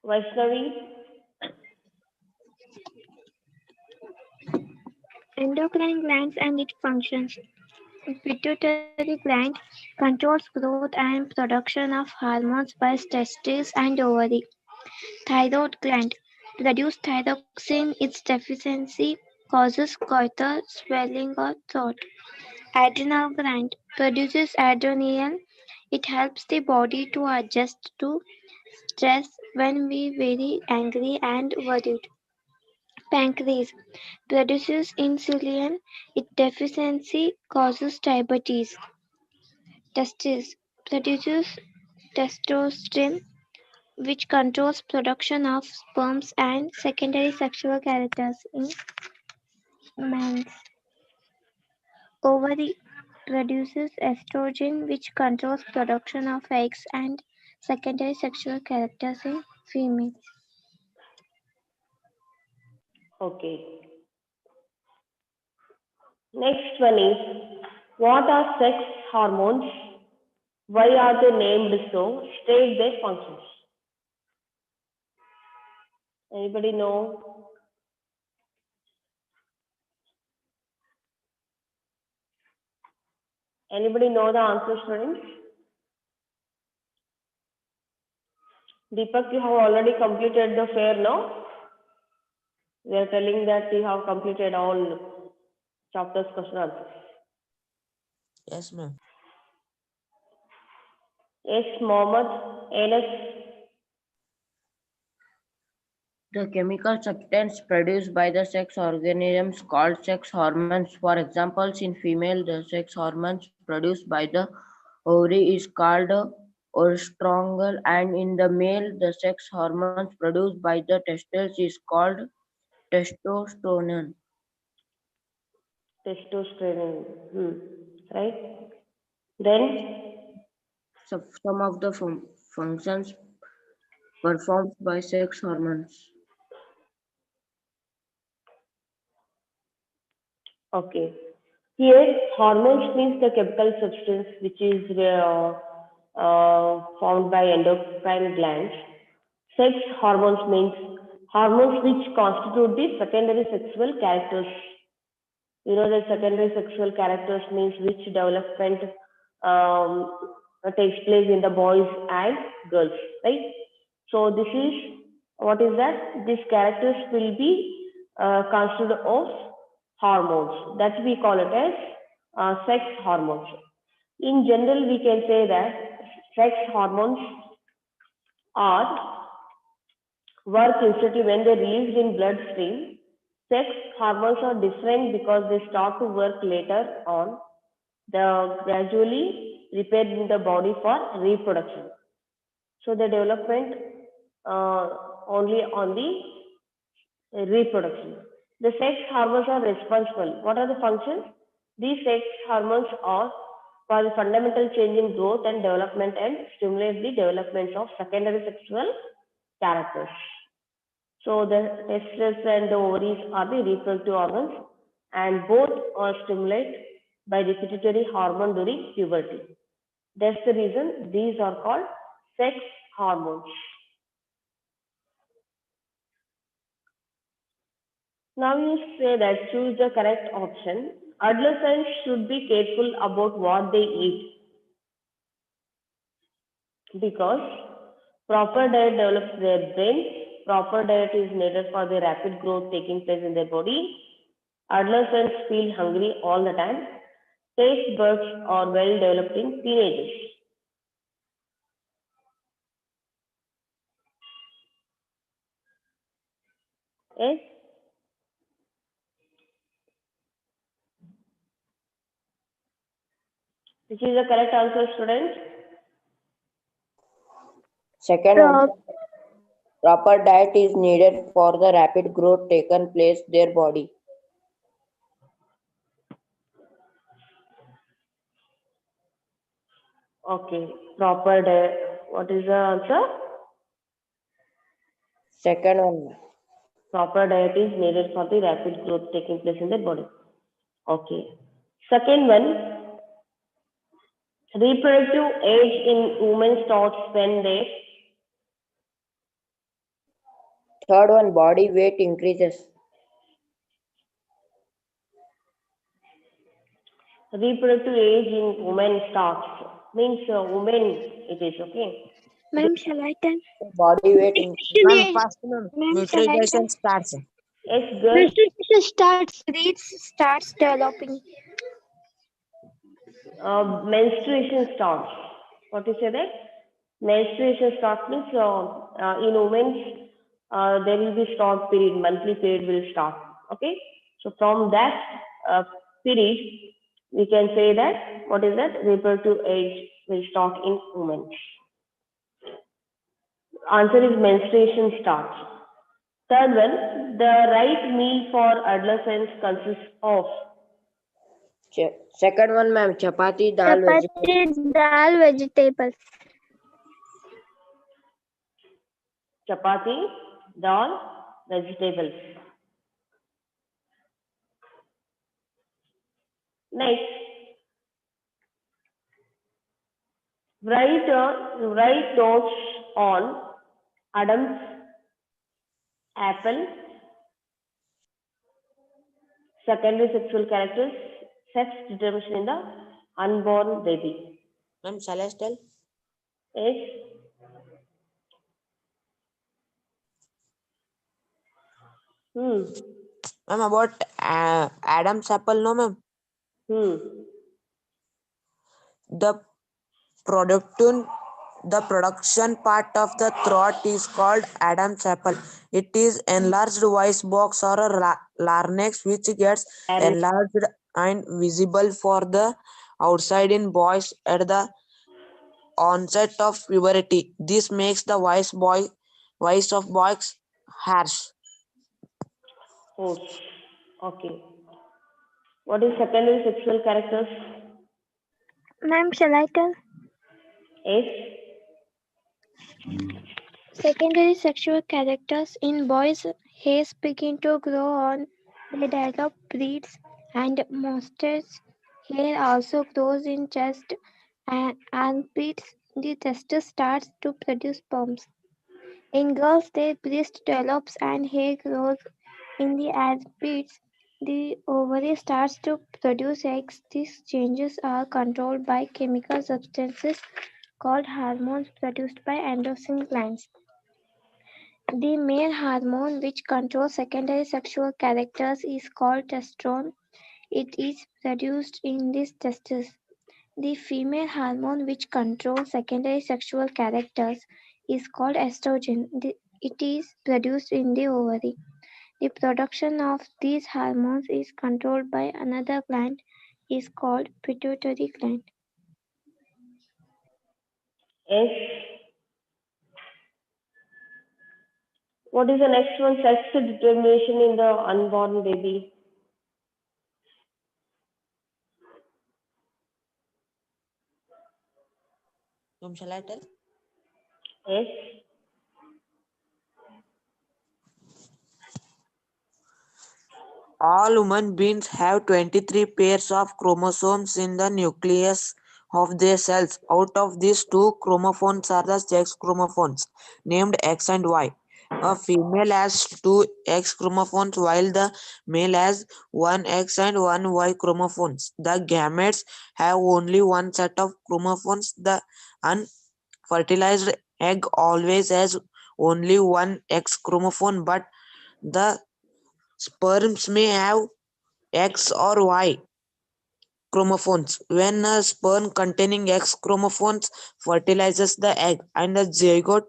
Vaishnavi? Endocrine glands and its functions. Pituitary gland controls growth and production of hormones by testes and ovary. Thyroid gland produces thyroxine. Its deficiency causes goiter, swelling, or throat. Adrenal gland produces adrenaline. It helps the body to adjust to stress when we very angry and worried. Pancreas produces insulin. Its deficiency causes diabetes. Testes produces testosterone, which controls production of sperms and secondary sexual characters in males. Ovary produces estrogen, which controls production of eggs and secondary sexual characters in females. Okay. Next one is, what are sex hormones? Why are they named so? State their functions. Anybody know? Anybody know the answer, students? Deepak, you have already completed the fair, no? We are telling that you have completed all chapters, question answers. Yes, ma'am. Yes, Mohammed, Anas. The chemical substance produced by the sex organisms called sex hormones. For examples, in female, the sex hormones produced by the ovary is called oestrogen, and in the male, the sex hormones produced by the testes is called testosterone. Testosterone. Right? Then, So, some of the functions performed by sex hormones. okay. Here, hormones means the chemical substance which is formed by endocrine glands. Sex hormones means hormones which constitute the secondary sexual characters. You know, the secondary sexual characters means which development takes place in the boys and girls, right? So this is, what is that? These characters will be constituted of hormones. That we call it as sex hormones. In general, we can say that sex hormones are work instantly when they're released in bloodstream. Sex hormones are different because they start to work later on. They're gradually repaired in the body for reproduction. So the development only on the reproduction. The sex hormones are responsible. What are the functions? These sex hormones are for the fundamental change in growth and development and stimulate the development of secondary sexual characters. So the testes and the ovaries are the reproductive organs, and both are stimulated by the pituitary hormone during puberty. That's the reason these are called sex hormones. Now you say that choose the correct option. Adolescents should be careful about what they eat because proper diet develops their brain. Proper diet is needed for the rapid growth taking place in their body. Adolescents feel hungry all the time. Taste buds are well developed in teenagers. Yes? Which is the correct answer, students? Second one, proper diet is needed for the rapid growth taken place their body. Okay, proper diet. What is the answer? Second one. Proper diet is needed for the rapid growth taking place in the body. Okay. Second one, reproductive age in women starts when they. Third one, body weight increases. Reproductive age in women starts means women it is, okay. Ma'am, shall I tell? Body weight increases. Ma'am, first one, Ma'am, shall I nutrition tell? starts. Yes, girl. Menstruation starts. Breeds starts developing. Menstruation starts. What you say that? Menstruation start means in women's there will be start period, monthly period will start. Okay, so from that period we can say that what is that reproductive age will start in women. Answer is menstruation starts. Third one, the right meal for adolescents consists of. Second one, ma'am, chapati, dal, vegetables. Chapati, dal, vegetables. Chapati, dal, vegetables. Next, write notes on Adam's apple, secondary sexual characters, sex determination in the unborn baby. Ma'am, shall I tell? Yes. Ma'am, about Adam's apple, no, ma'am. The production part of the throat is called Adam's apple. It is enlarged voice box or a larynx which gets enlarged and visible for the outside in boys at the onset of puberty. This makes the voice of boys harsh. Oh, okay. What is secondary sexual characters? Ma'am, shall I tell? Yes. Secondary sexual characters in boys, hairs begin to grow on, they develop breeds and mustaches. Hair also grows in chest and armpits. The testis starts to produce sperms. In girls, their breast develops and hair grows in the armpits. The ovary starts to produce eggs. These changes are controlled by chemical substances called hormones produced by endocrine glands. The male hormone which controls secondary sexual characters is called testosterone. It is produced in the testes. The female hormone which controls secondary sexual characters is called estrogen. It is produced in the ovary. The production of these hormones is controlled by another gland is called pituitary gland. Yes. What is the next one? Sex determination in the unborn baby. Shall I tell? Yes. All human beings have 23 pairs of chromosomes in the nucleus of their cells. Out of these, 2 chromosomes are the sex chromosomes, named X and Y. A female has 2 X chromosomes while the male has 1 X and 1 Y chromosomes. The gametes have only one set of chromosomes. The unfertilized egg always has only one X chromosome, but the sperms may have X or Y chromosomes. When a sperm containing X chromosomes fertilizes the egg, and the zygote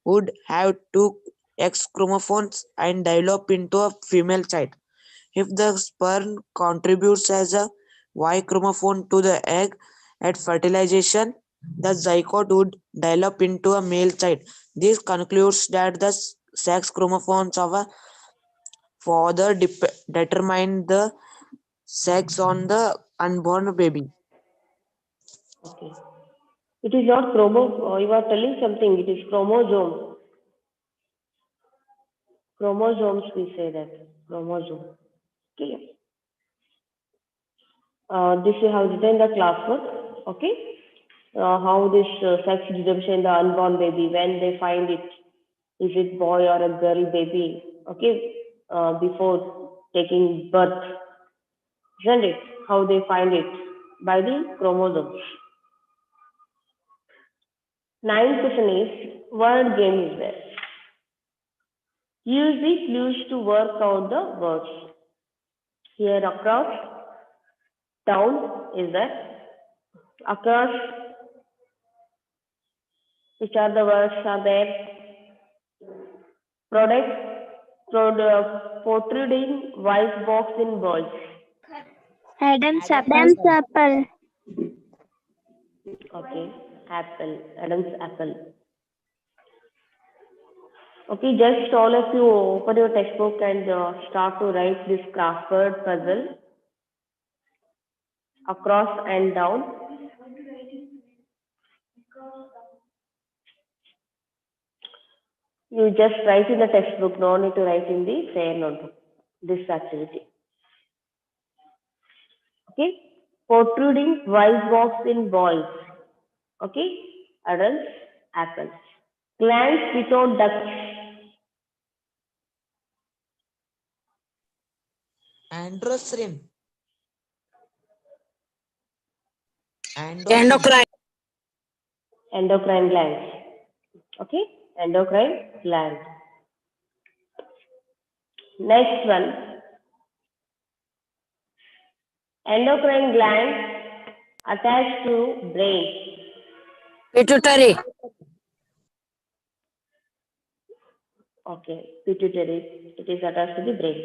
would have 2 X chromosomes and develop into a female child. If the sperm contributes as a Y chromosome to the egg at fertilization, the zygote would develop into a male child. This concludes that the sex chromosomes of a father determine the sex on the unborn baby. Okay. It is not you are telling something. It is chromosome. Chromosomes, we say that. Chromosome. Okay. This is how written the classwork. Okay. How this sex determination in the unborn baby, when they find it, is it boy or a girl baby? Okay. Before taking birth, isn't it? How they find it? By the chromosomes. Ninth question is, word game is there. Use the clues to work out the words. Here across, down is there. Across, Which are the words are there? Protruding white box in balls. Adam's apple. Okay, apple, Adam's apple. Okay, just all of you open your textbook and start to write this crossword puzzle across and down. You just write in the textbook, no need to write in the fair notebook, this activity. Okay, protruding white box in balls. Okay, adults, apples. Glands without ducts. Androgen. Endocrine. Endocrine glands. Okay, endocrine gland. Next one. Endocrine gland attached to brain. Pituitary. Okay, pituitary. It is attached to the brain.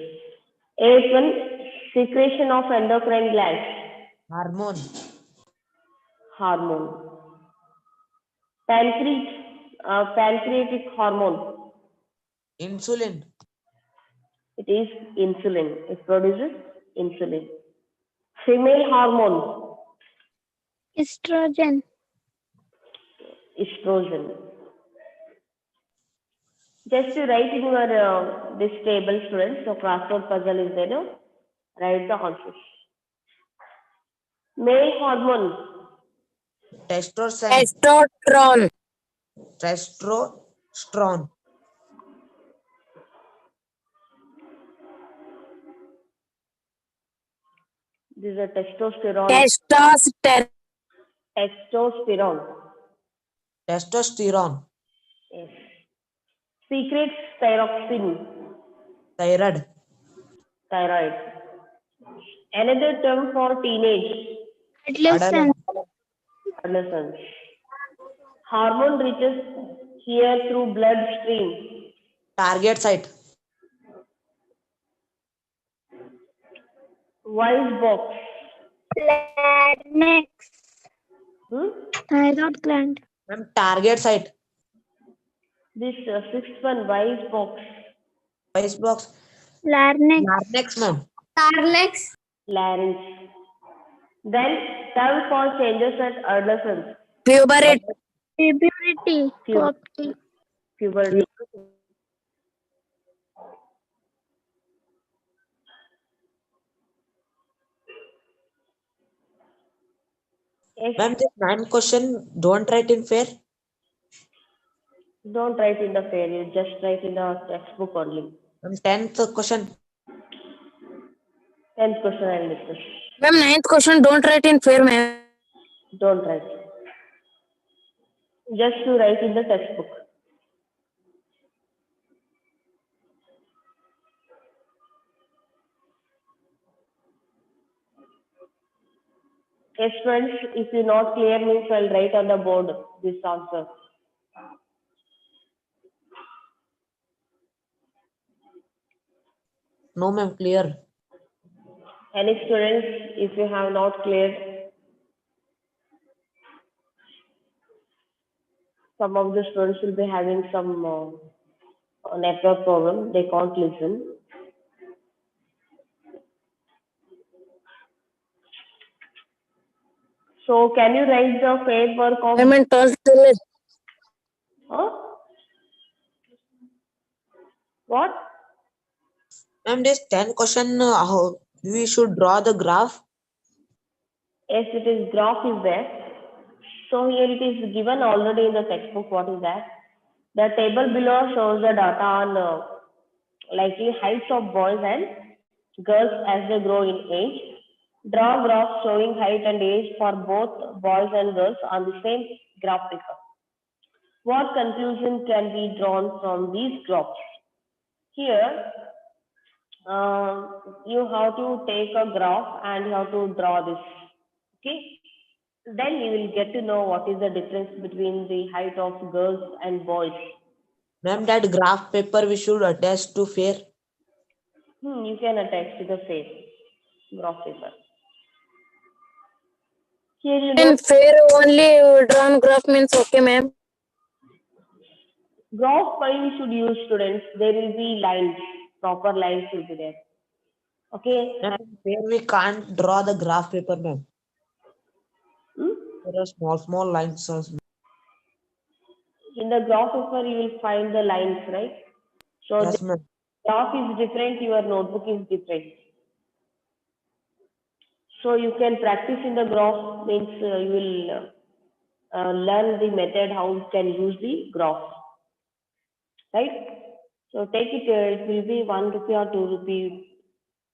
Eighth one, secretion of endocrine glands. Hormone. Hormone. Pancreatic hormone. Insulin. It is insulin. It produces insulin. Female hormone. Estrogen. Estrogen. Just to write in your this table, students. So crossword puzzle is there. No? Write the answers. Male hormone. Testosterone. Testosterone. Testosterone. This is a testosterone. Testosterone. Testosterone. Testosterone. Yes. Secrets thyroxine. Thyroid. Thyroid. Another term for teenage. Adolescent. Adolescence. Hormone reaches here through bloodstream. Target site. Wise box. Larynx. Thyroid gland. Target site. This sixth one, wise box. Wise box. Larynx. Larynx, ma'am. Larynx. Larynx. Then term for changes at adolescence. Puberty. Puberty. Puberty. Yes. Ma'am, this 9 question, don't write in fair. Don't write in the fair, you just write in the textbook only. Ma'am, 10th question. 10th question I'll discuss. Ma'am, 9th question don't write in fair, ma'am. Don't write. Just to write in the textbook. Yes, friends, if you not clear means I'll write on the board this answer. No, ma'am, clear. Any students, if you have not cleared, some of the students will be having some network problem. They can't listen. So can you write the fair work of? I'm in 12th till Huh? What? Ma'am, this 10 question, how we should draw the graph. Yes, it is graph is there. So here it is given already in the textbook. What is that? The table below shows the data on likely heights of boys and girls as they grow in age. Draw graphs showing height and age for both boys and girls on the same graph paper. What conclusion can be drawn from these graphs? Here, you have to take a graph and you have to draw this. Okay. Then you will get to know what is the difference between the height of girls and boys. Ma'am, that graph paper we should attach to fair. You can attach to the face graph paper. Here you know And fair only drawn graph means okay, ma'am. graph you should use, students. There will be lines, proper lines will be there. Okay. Ma'am, in fair we can't draw the graph paper, ma'am. There are small lines. In the graph paper, you will find the lines, right? So Yes, the ma'am. graph is different, your notebook is different. So you can practice in the graph, means you will learn the method how you can use the graph, right? So take it, it will be 1 rupee or 2 rupee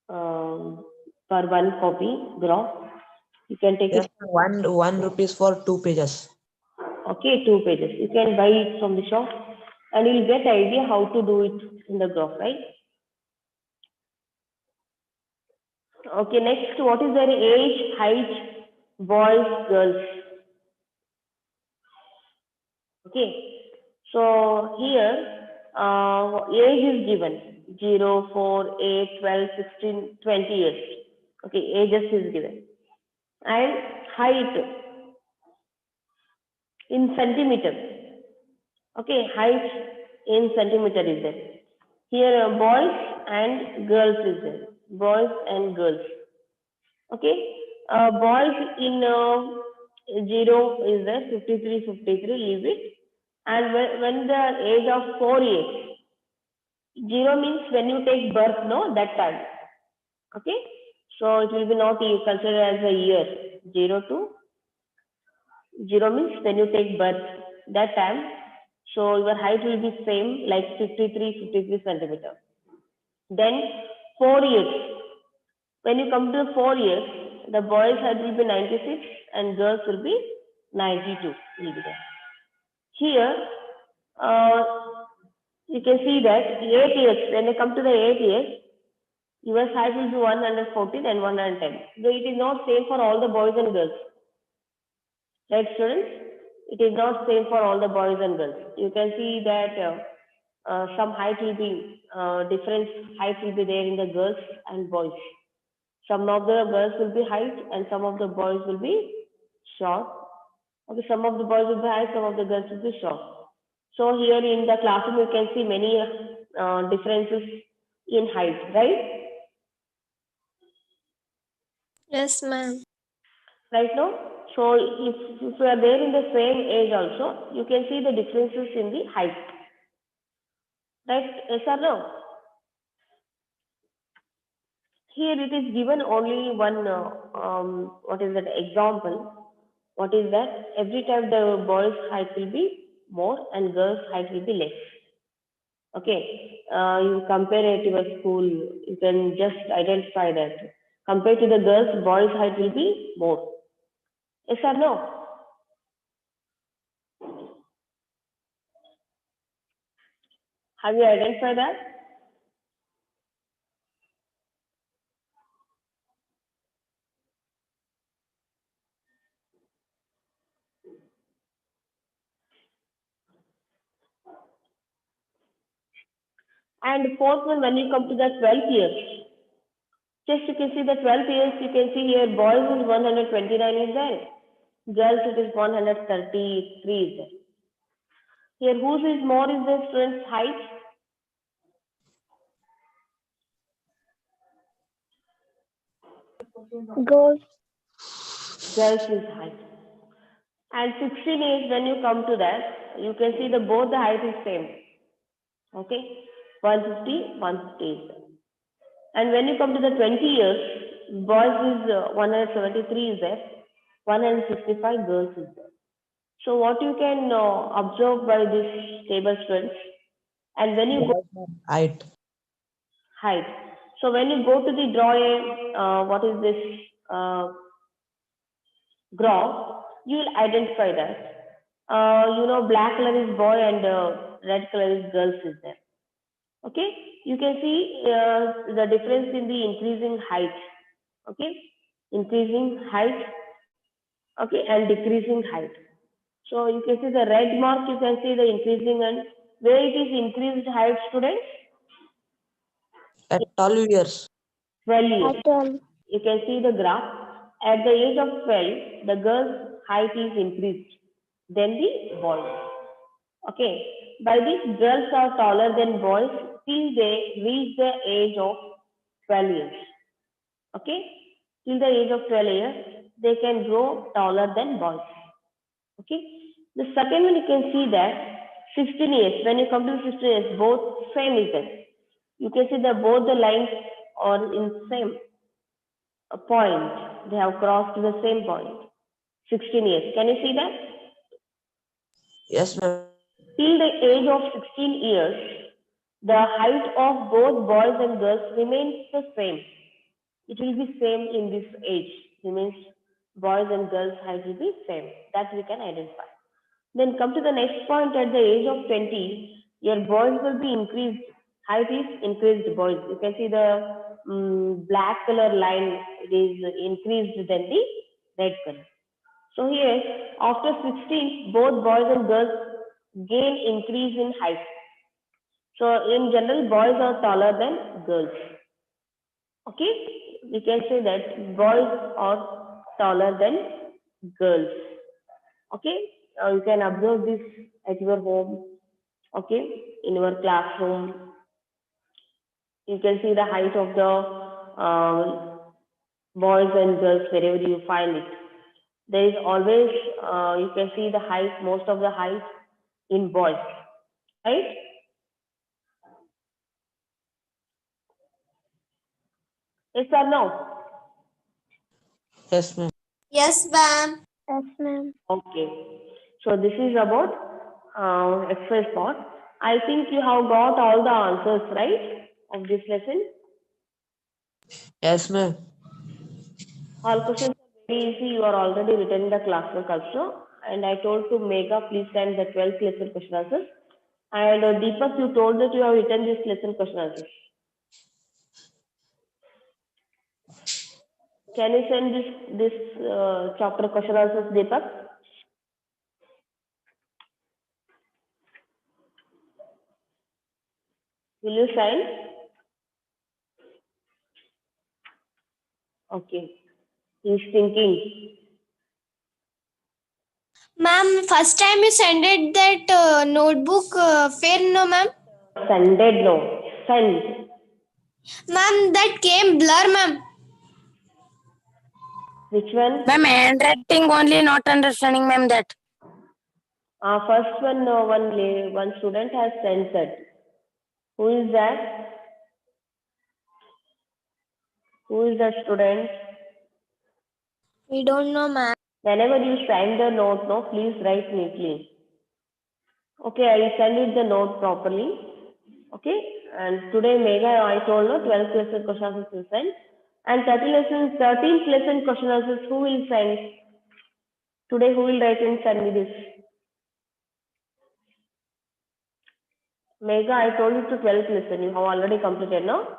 per one copy graph. You can take Yes, it. one rupees for 2 pages. Okay, 2 pages. You can buy it from the shop and you'll get idea how to do it in the graph, right? Okay, next, what is their age, height, boys, girls? Okay, so here age is given 0, 4, 8, 12, 16, 20 years. Okay, ages is given. And height in centimeter. Okay, height in centimeter is there. Here boys and girls is there. Boys and girls. Okay, boys in 0 is there, 53, 53, leave it. And when the age of 4 years, 0 means when you take birth, no, that time. Okay, so it will be not considered as a year. 0 to 0 means when you take birth, that time. So your height will be same, like 53 centimeter. Then 4 years. When you come to 4 years, the boys' height will be 96 and girls will be 92. Here, you can see that 8 years, when they come to the 8 years, your height will be 114 and 110. So it is not same for all the boys and girls. Right, students? It is not same for all the boys and girls. You can see that some height will be, different height will be there in the girls and boys. Some of the girls will be height and some of the boys will be short. Okay, some of the boys will be height, some of the girls will be short. So here in the classroom, you can see many differences in height, right? Yes, ma'am. Right now. So if you are there in the same age also, you can see the differences in the height. Right? Yes or no? Here it is given only one, what is that example? What is that? Every time the boys' height will be more and girls' height will be less. Okay, you compare it to your school, you can just identify that. Compared to the girls, boys' height will be more. Yes or no? Have you identified that? And fourth one, when you come to the 12th year, just you can see the 12th years, you can see here boys is 129 is there, girls it is 133 is there. Here whose is more is the student's height? Girls. Girls is height. And 16 years, when you come to that, you can see the both the height is same. Okay, 150, 150 is there. And when you come to the 20 years, boys is 173 is there, 165 girls is there. So what you can observe by this table, students, and when you go Height. height. So when you go to the draw what is this graph, you will identify that. Black color is boy and red color is girls is there. Okay, you can see the difference in the increasing height. Okay, increasing height Okay, and decreasing height. So you can see the red mark, you can see the increasing, and where it is increased height, students? At 12 years. 12 years. At 12. You can see the graph. At the age of 12, the girl's height is increased than the boys. Okay. By this, girls are taller than boys till they reach the age of 12 years. Okay. Till the age of 12 years, they can grow taller than boys. Okay. The second one, you can see that 16 years. When you come to 16 years, both same is there. You can see that both the lines are in same point. They have crossed to the same point. 16 years. Can you see that? Yes, ma'am. Till the age of 16 years, the height of both boys and girls remains the same. It will be same in this age. It means boys and girls' height will be same. That we can identify. Then come to the next point. At the age of 20, your boys will be increased. Height is increased boys. You can see the black color line. It is increased than the red color. So here, after 16, both boys and girls gain increase in height. So in general, boys are taller than girls. Okay, we can say that boys are taller than girls. Okay, you can observe this at your home. Okay, in your classroom, you can see the height of the boys and girls wherever you find it. There is always, you can see the height, most of the height in boys, right? Yes or no? Yes, ma'am. Yes, ma'am. Yes, ma'am. Okay. So this is about exercise part. I think you have got all the answers, right, of this lesson. Yes, ma'am. All questions are very easy. You are already written in the classwork also. And I told to Mega, please send the 12th lesson question answers. And Deepak, you told that you have written this lesson question answers. Can you send this chapter question answers, Deepak? Will you sign? Okay. He's thinking. Ma'am, first time you sent it that notebook, fair no, ma'am? Sended, no. Send. Ma'am, that came blur, ma'am. Which one? Ma'am, handwriting only, not understanding, ma'am, that. First one, one student has sent that. Who is that? Who is the student? We don't know, ma'am. Whenever you sign the note, no, please write neatly. Okay, I will send it the note properly. Okay, and today Mega, I told no 12th lesson question answers will send, and 13th lesson question answers who will send? Today who will write and send me this? Mega, I told you to 12th lesson. You have already completed, no?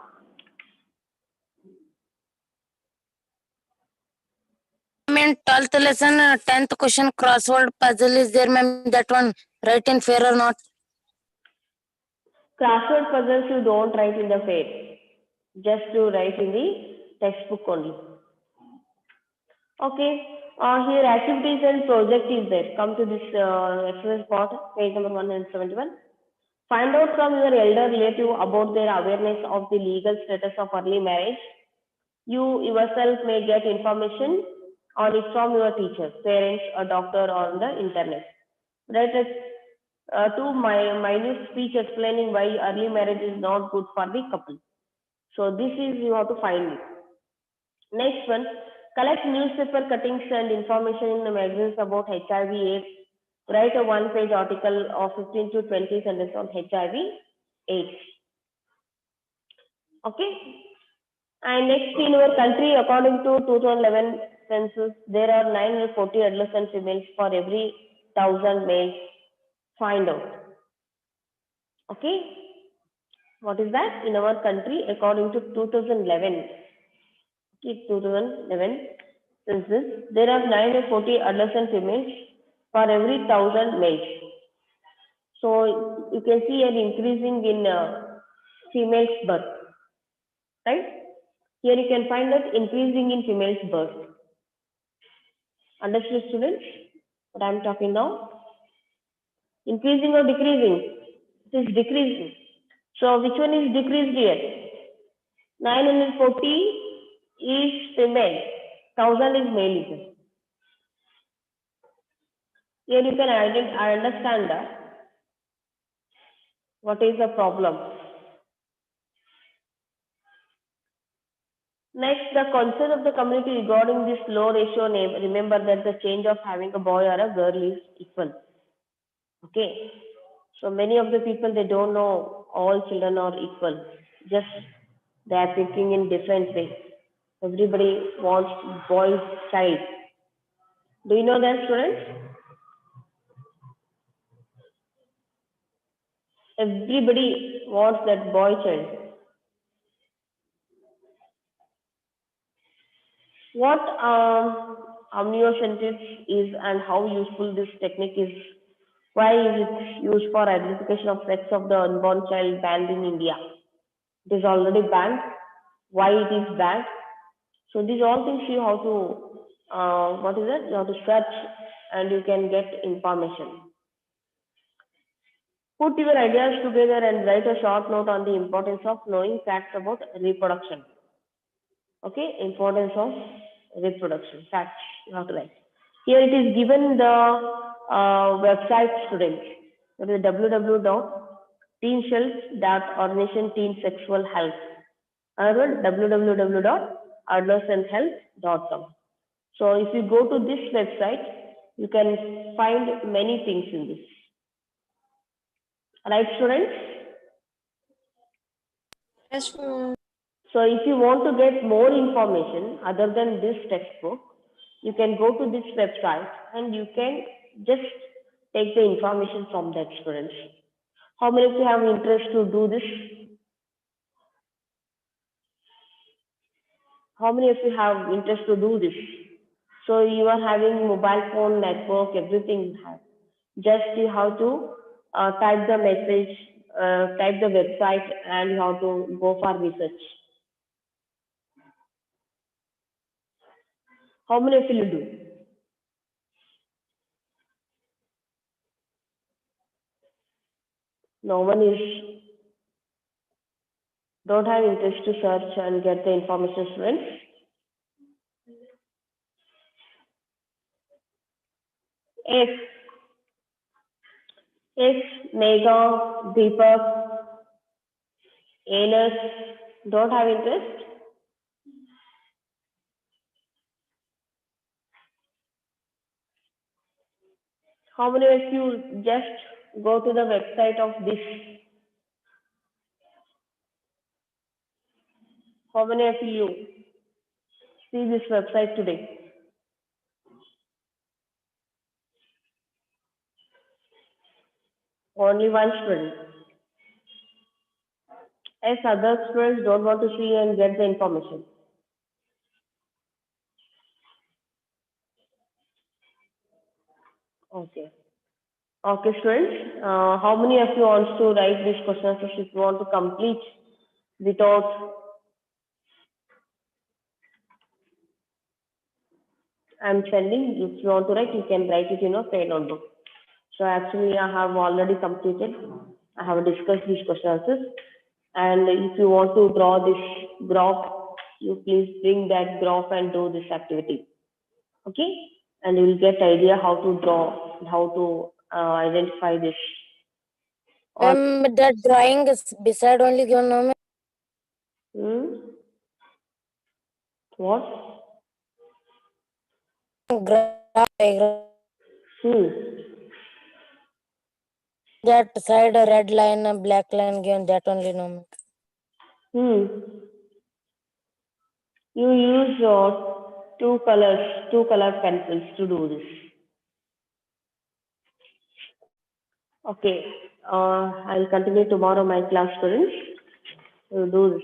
I mean, 12th lesson, 10th question crossword puzzle is there, ma'am. That one, right in fair or not? Crossword puzzles you don't write in the fair. Just to write in the textbook only. Okay. Here activities and project is there. Come to this exercise part, page number 171. Find out from your elder relative about their awareness of the legal status of early marriage. You yourself may get information on it from your teachers, parents, a doctor, or on the internet. Write two minute speech explaining why early marriage is not good for the couple. So this is you have to find it. Next one, collect newspaper cuttings and information in the magazines about HIV/AIDS. Write a one-page article of 15 to 20 sentences on HIV/AIDS. Okay. And next, in our country, according to 2011 census, there are 940 adolescent females for every 1,000 males. Find out. Okay. What is that? In our country, according to 2011. Okay, 2011, Since this, there are 940 adolescent females for every 1,000 males. So you can see an increasing in females birth, right? Here you can find that increasing in females birth. Understood, students? What I am talking now? Increasing or decreasing? It is decreasing. So which one is decreased here? 940 is female, 1,000 is male. Here you can understand what is the problem. Next, the concern of the community regarding this low ratio name. Remember that the change of having a boy or a girl is equal. Okay. So many of the people, they don't know all children are equal. Just they are thinking in different ways. Everybody wants boy's child. Do you know that, students? Everybody wants that boy child. What amniocentesis is and how useful this technique is? Why is it used for identification of sex of the unborn child banned in India? It is already banned. Why it is banned? So these all things you have to, what is it? You have to search and you can get information. Put your ideas together and write a short note on the importance of knowing facts about reproduction. Okay, importance of reproduction, facts you have to write. Here it is given the website, students. That is www.teenshelf.org/teensexualhealth. Another one, www.adolescenthealth.com. So if you go to this website, you can find many things in this. Right, students? Yes, ma'am. So if you want to get more information other than this textbook, you can go to this website and you can just take the information from that, students. How many of you have interest to do this? How many of you have interest to do this? So you are having mobile phone network, everything you have. Just you have to type the message, type the website, and you have to go for research. How many of you will do? No one is, don't have interest to search and get the information, students. If Mega, Deepak, Anus don't have interest, how many of you just go to the website of this? How many of you see this website today? Only one student. As other students don't want to see and get the information. Okay. Okay, students. How many of you want to write these questions if you want to complete without? I'm sending. If you want to write, you can write it in a pen notebook. So actually, I have already completed. I have discussed these questions. And if you want to draw this graph, you please bring that graph and do this activity. Okay? And you will get idea how to draw, how to identify this. That drawing is beside only given, no, ma'am. What? Graph diagram. That side a red line, a black line given, that only, no, ma'am. You use two color pencils to do this. Okay. I'll continue tomorrow, my class students. We'll do this.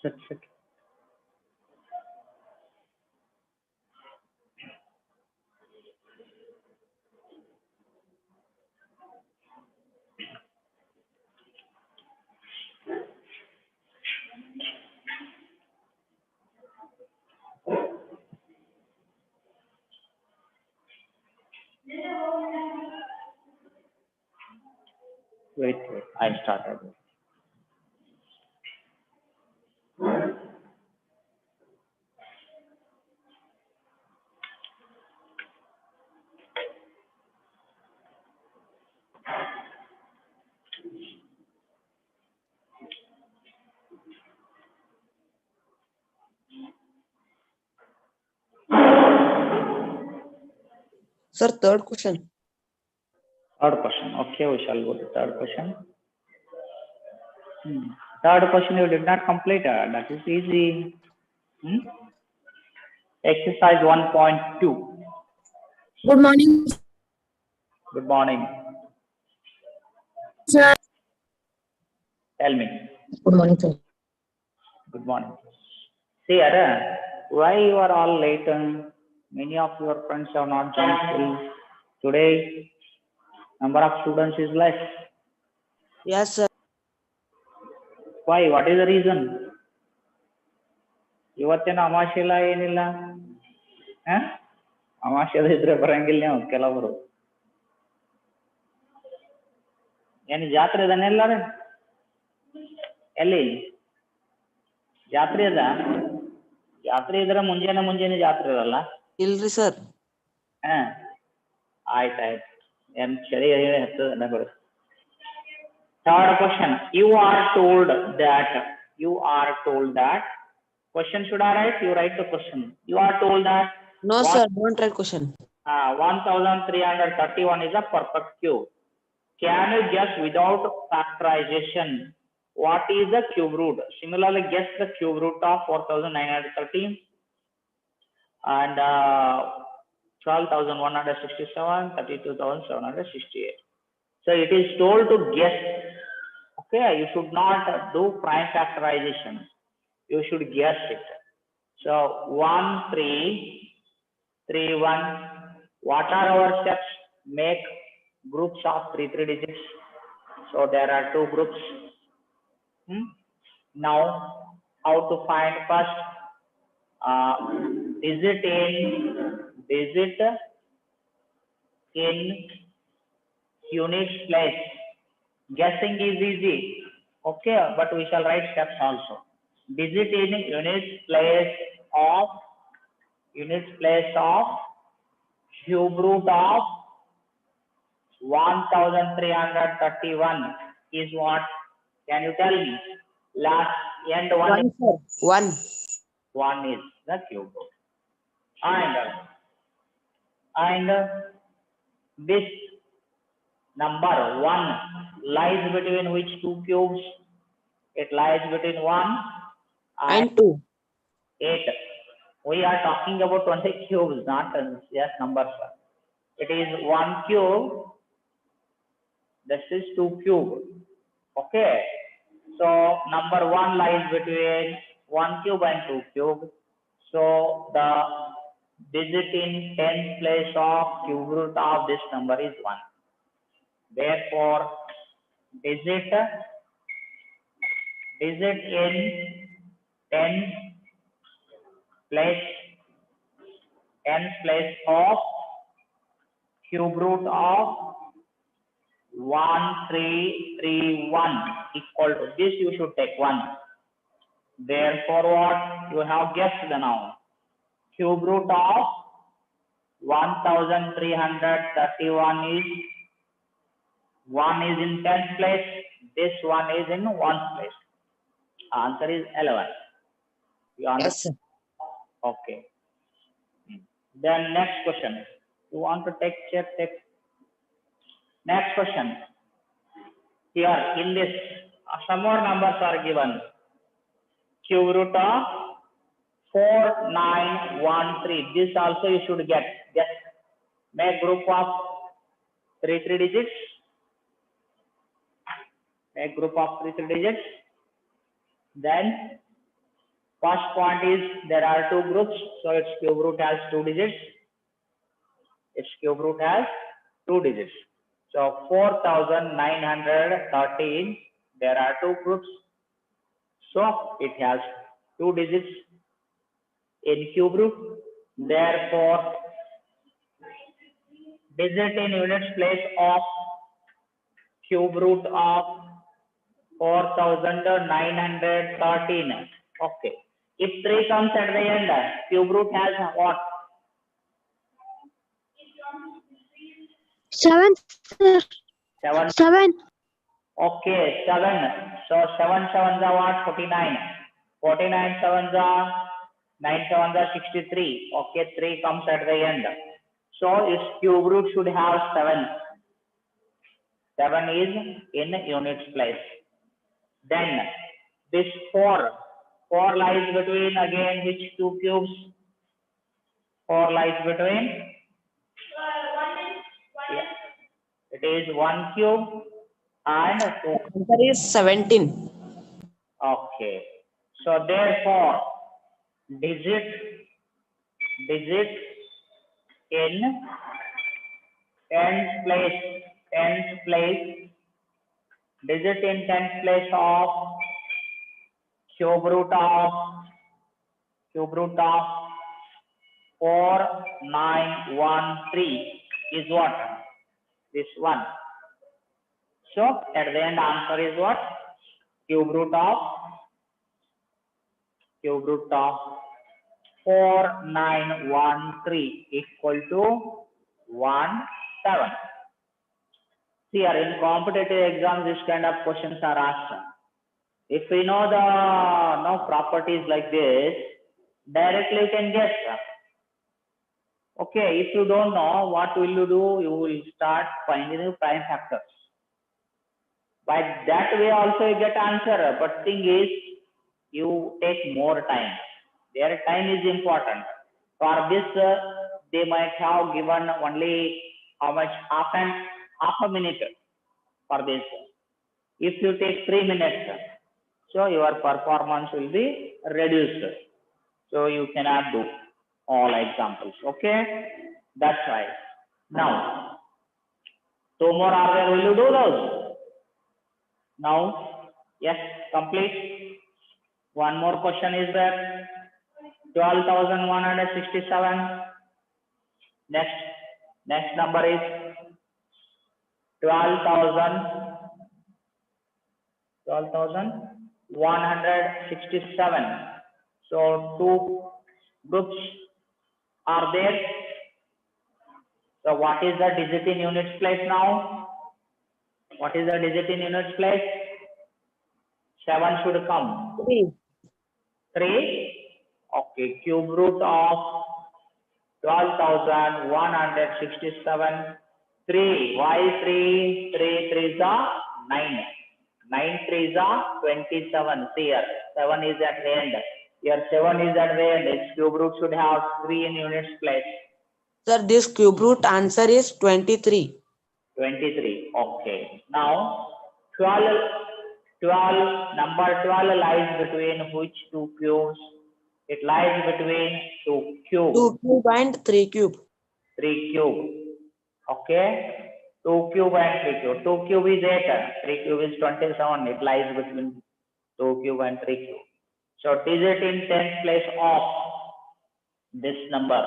Sit. Wait, I started. Sir, third question. Third question. Okay, we shall go to third question. Third question you did not complete. That is easy. Exercise 1.2. Good morning, Good morning. sir. Tell me. Good morning, sir. Good morning. See, Ara, why you are all late? Many of your friends have not joined school today. Number of students is less. Yes, sir. Why? What is the reason? ಇವತ್ತೇನು ಅಮಾವಾಸ್ಯೆ ಇಲ್ಲ ಏನಿಲ್ಲ ಅಮಾವಾಸ್ಯದ ಇದ್ರೆ ಬರಂಗಿಲ್ಲ ನೀವು ಕೆಲವರು ಏನು ಜಾತ್ರೆ ಅದಾನೆ ಎಲ್ಲಾರ ಎಲ್ಲಿ ಜಾತ್ರೆ ಅದ ಜಾತ್ರೆ ಇದ್ರೆ ಮುಂಜಾನೆ ಜಾತ್ರೆ ಇರಲ್ಲ ಇಲ್ರಿ ಸರ್. ಆಯ್ತು ಏನ್ ಚಳಿ ಹತ್ತದ ಬಿಡು. Third question. You are told that. Question should I write? You write the question. You are told that. No, sir. Don't write question. 1331 is a perfect cube. Can you guess without factorization what is the cube root? Similarly, guess the cube root of 4913 and 12,167, 32,768. So it is told to guess. Okay, you should not do prime factorization. You should guess it. So 1331. What are our steps? Make groups of 3 digits. So there are 2 groups. Now, how to find first? Digit in units place. Guessing is easy. Okay, but we shall write steps also. Digit in units place of cube root of 1331 is what? Can you tell me? Last end one. 1, sir. 1. 1 is the cube root. And this number 1 lies between which 2 cubes? It lies between 1 And 2. 8. We are talking about 20 cubes, not just numbers. It is 1 cube. This is 2 cube. Okay. So number 1 lies between 1 cube and 2 cube. So the digit in 10th place of cube root of this number is 1. Therefore, digit in 10th place of cube root of 1331 equal to this. You should take 1. Therefore, what you have guessed now? Cube root of 1331 is 1 is in 10th place. This one is in 1st place. Answer is 11. You understand? Yes, sir. Okay. Then next question. You want to check. Next question. Here in this, some more numbers are given. Cube root of 4913. This also you should get. Yes. Make group of 3 digits. Make group of 3 digits. Then First point is there are two groups, so its cube root has 2 digits. Its cube root has 2 digits. So 4913, there are two groups. So it has 2 digits in cube root. Therefore, digit in units place of cube root of 4913. Okay. If 3 comes at the end, cube root has what? 7. 7. 7. Okay, 7. So 7 sevens are what? 49. 49 sevens are 9 sevens are 63. Okay, 3 comes at the end. So its cube root should have 7. 7 is in units place. Then this 4 lies between again which two cubes? 4 lies between. Yeah. It is 1 cube and 2. Answer is 17. Okay. So therefore, digit in tens place, digit in tens place of cube root of 4913 is what? This one. So at the end answer is what? Cube root of 4913 equal to 17. See, in competitive exams, this kind of questions are asked. If we know the properties like this, directly you can guess. Okay, if you don't know, what will you do? You will start finding the prime factors. By that way also you get answer, but thing is, you take more time. Their time is important. For this, they might have given only how much? Half a minute for this. If you take 3 minutes, so your performance will be reduced. So you cannot do all examples. Okay, that's why. Now, 2 more are there. Will you do those? Now, yes, complete. One more question is there. 12,167. Next number is 12,167. So 2 groups are there. So what is the digit in units place now? What is the digit in units place? 7 should come. 3. Okay, cube root of 12,167. 3. Why 3? 3 3s are 9. 9 3s are 27. See here, 7 is at the end. Here 7 is at the end. Its cube root should have 3 in units place. Sir, this cube root answer is 23. 23. Okay. Now 12, number 12 lies between which two cubes? It lies between 2 cubes. 2 cube and 3 cube. 3 cube. Okay. 2 cube and 3 cube. 2 cube is 8. 3 cube is 27. It lies between 2 cube and 3 cube. So digit in tens place of this number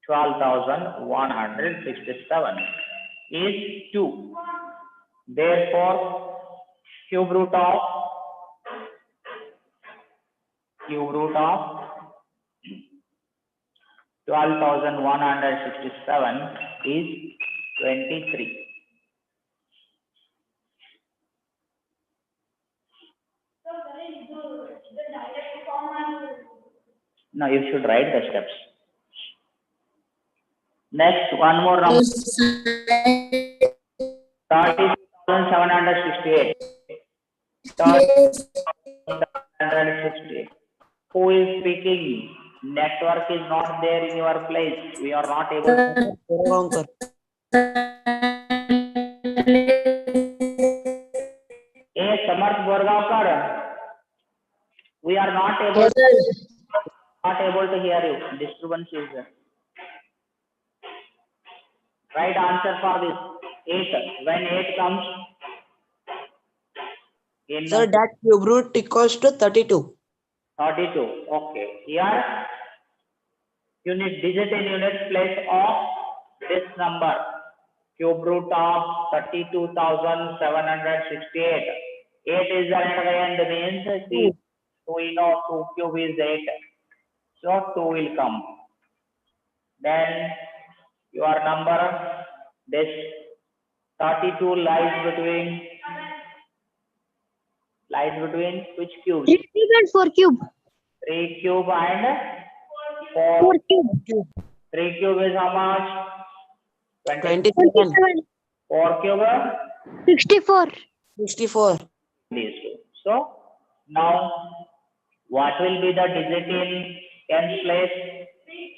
12,167 is 2. Therefore, cube root of 12,167 is 23. Now you should write the steps. Next, one more number. 30,768. 30,768. Who is speaking? Network is not there in your place. We are not able to. Samarth Borgaonkar. We are not able Yes, sir. to hear you. Disturbance is there. Right answer for this 8. When 8 comes in Sir, that cube root equals to 32. 32. Okay. Here unit digit in unit place of this number. Cube root of 32,768. 8 is at the end means 2. We know 2 cube is 8. So 2 will come. Then your number, this 32 lies between which cubes? 3 cube and 4 cube. 3 cube and 4. 4 cube. 3 cube is how much? 27. 27. 4 cube? 64. 64. These two. So now what will be the digit in tens place?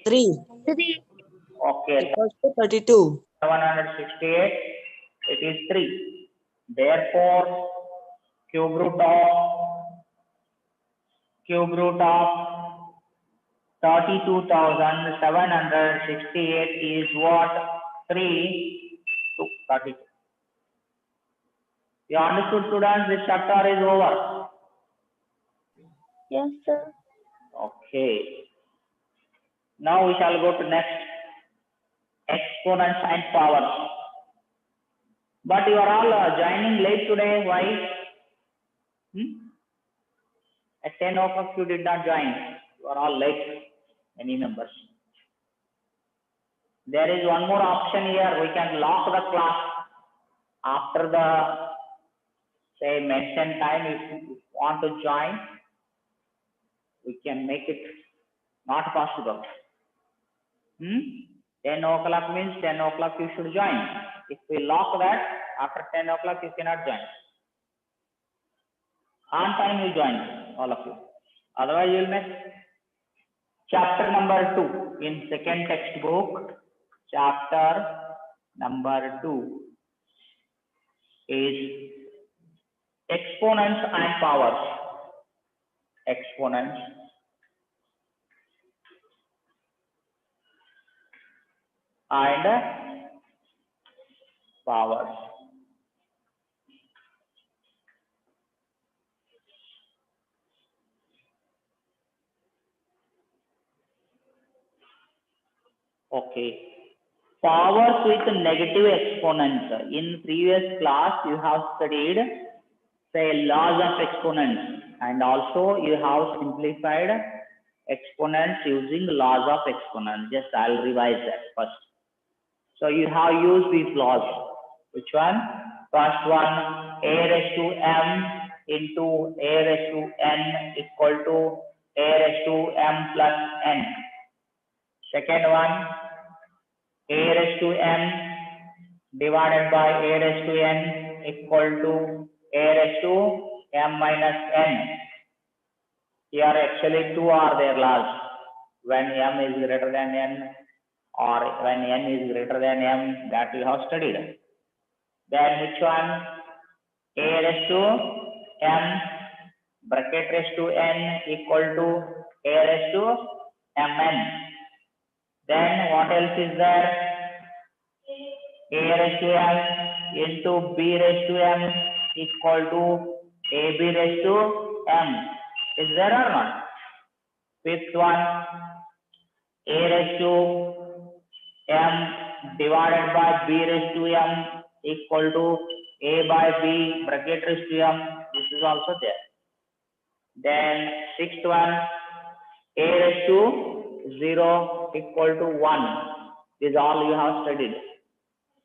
3 3. Okay, equals to 32. 768. It is 3. Therefore, cube root of 32,768 is what? 3 to 32. You understood, students? This chapter is over. Yes, sir. Okay. Now we shall go to next, exponents and powers. But you are all joining late today. Why? At 10 o'clock you did not join. You are all late. Many members. There is one more option here. We can lock the class after the say mentioned time. If you want to join, we can make it not possible. 10 o'clock means 10 o'clock you should join. If we lock that, after 10 o'clock you cannot join. On time you join, all of you. Otherwise you will miss. Chapter number 2 in second textbook. Chapter number 2 is exponents and powers. Exponents and powers. Okay. Powers with negative exponents. In previous class, you have studied, say, laws of exponents, and also you have simplified exponents using laws of exponents. Just I'll revise that first. So you have used these laws. Which one? First one, a raised to m into a raised to n equal to a raised to m plus n. Second one, a raised to m divided by a raised to n equal to a raised to m minus n. Here actually two are there laws. When m is greater than n or when n is greater than m, that we have studied. Then which one? A raised to m bracket raised to n equal to a raised to mn. Then what else is there? A raised to m into b raised to m equal to ab raised to m. Is there or not? Fifth one, a raised to m divided by b raised to m equal to a by b bracket raised to m. This is also there. Then sixth one, a raised to 0 equal to 1. This is all you have studied.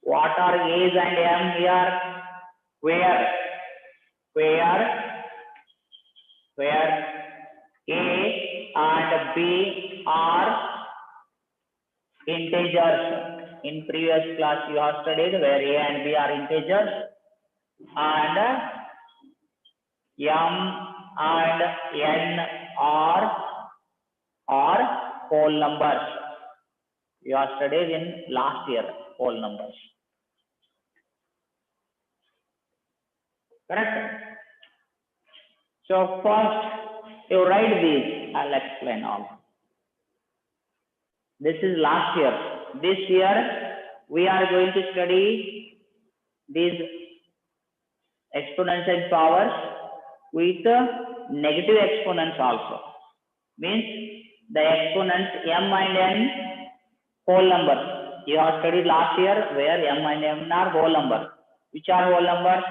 What are a's and m here? Where a and b are integers. In previous class you have studied where a and b are integers, and m and n are whole numbers. You have studied in last year whole numbers. Correct? So first You write these. I'll explain all. This is last year. This year we are going to study these exponents and powers with negative exponents also. Means the exponents m and n whole numbers. You have studied last year where m and n are whole numbers. Which are whole numbers?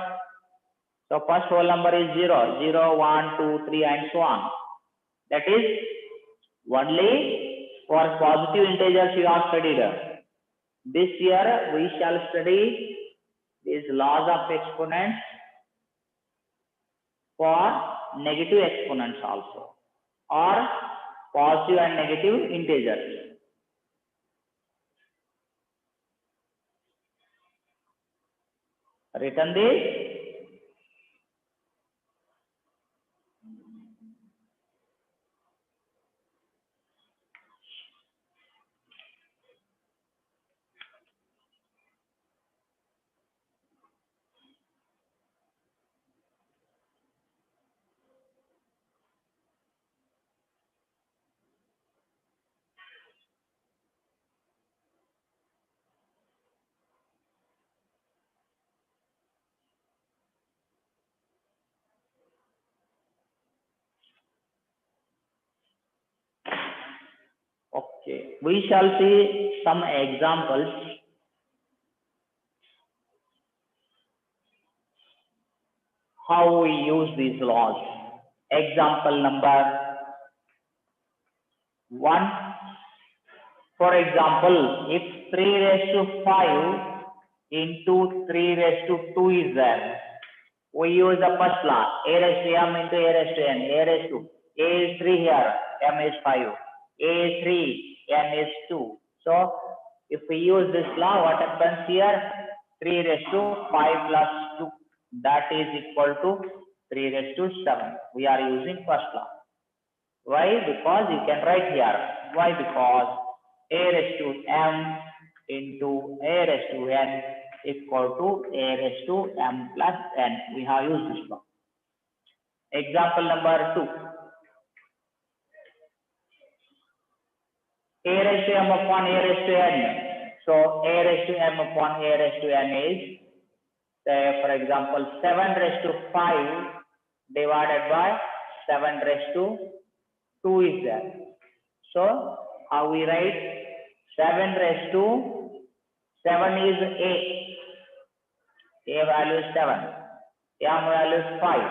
So first whole number is 0, 0, 1, 2, 3 and so on. That is only for positive integers you have studied. This year we shall study these laws of exponents for negative exponents also, or positive and negative integers. Written this. Okay, we shall see some examples. How we use these laws. Example number 1. For example, if 3 raised to 5 into 3 raised to 2 is there, we use the first law, a raised to m into a raised to n. A raised to a is 3 here, m is 5. A is 3, n is 2. So if we use this law, what happens here? 3 raised to 5 plus 2, that is equal to 3 raised to 7. We are using first law. Why? Because you can write here. Why? Because a raised to m into a raised to n equal to a raised to m plus n. We have used this law. Example number 2. A raised to m upon a raised to n. So a raised to m upon a raised to n is, say, for example, 7 raised to 5 divided by 7 raised to 2 is there. So how we write? 7 raised to 7 is a. A value is 7. M value is 5.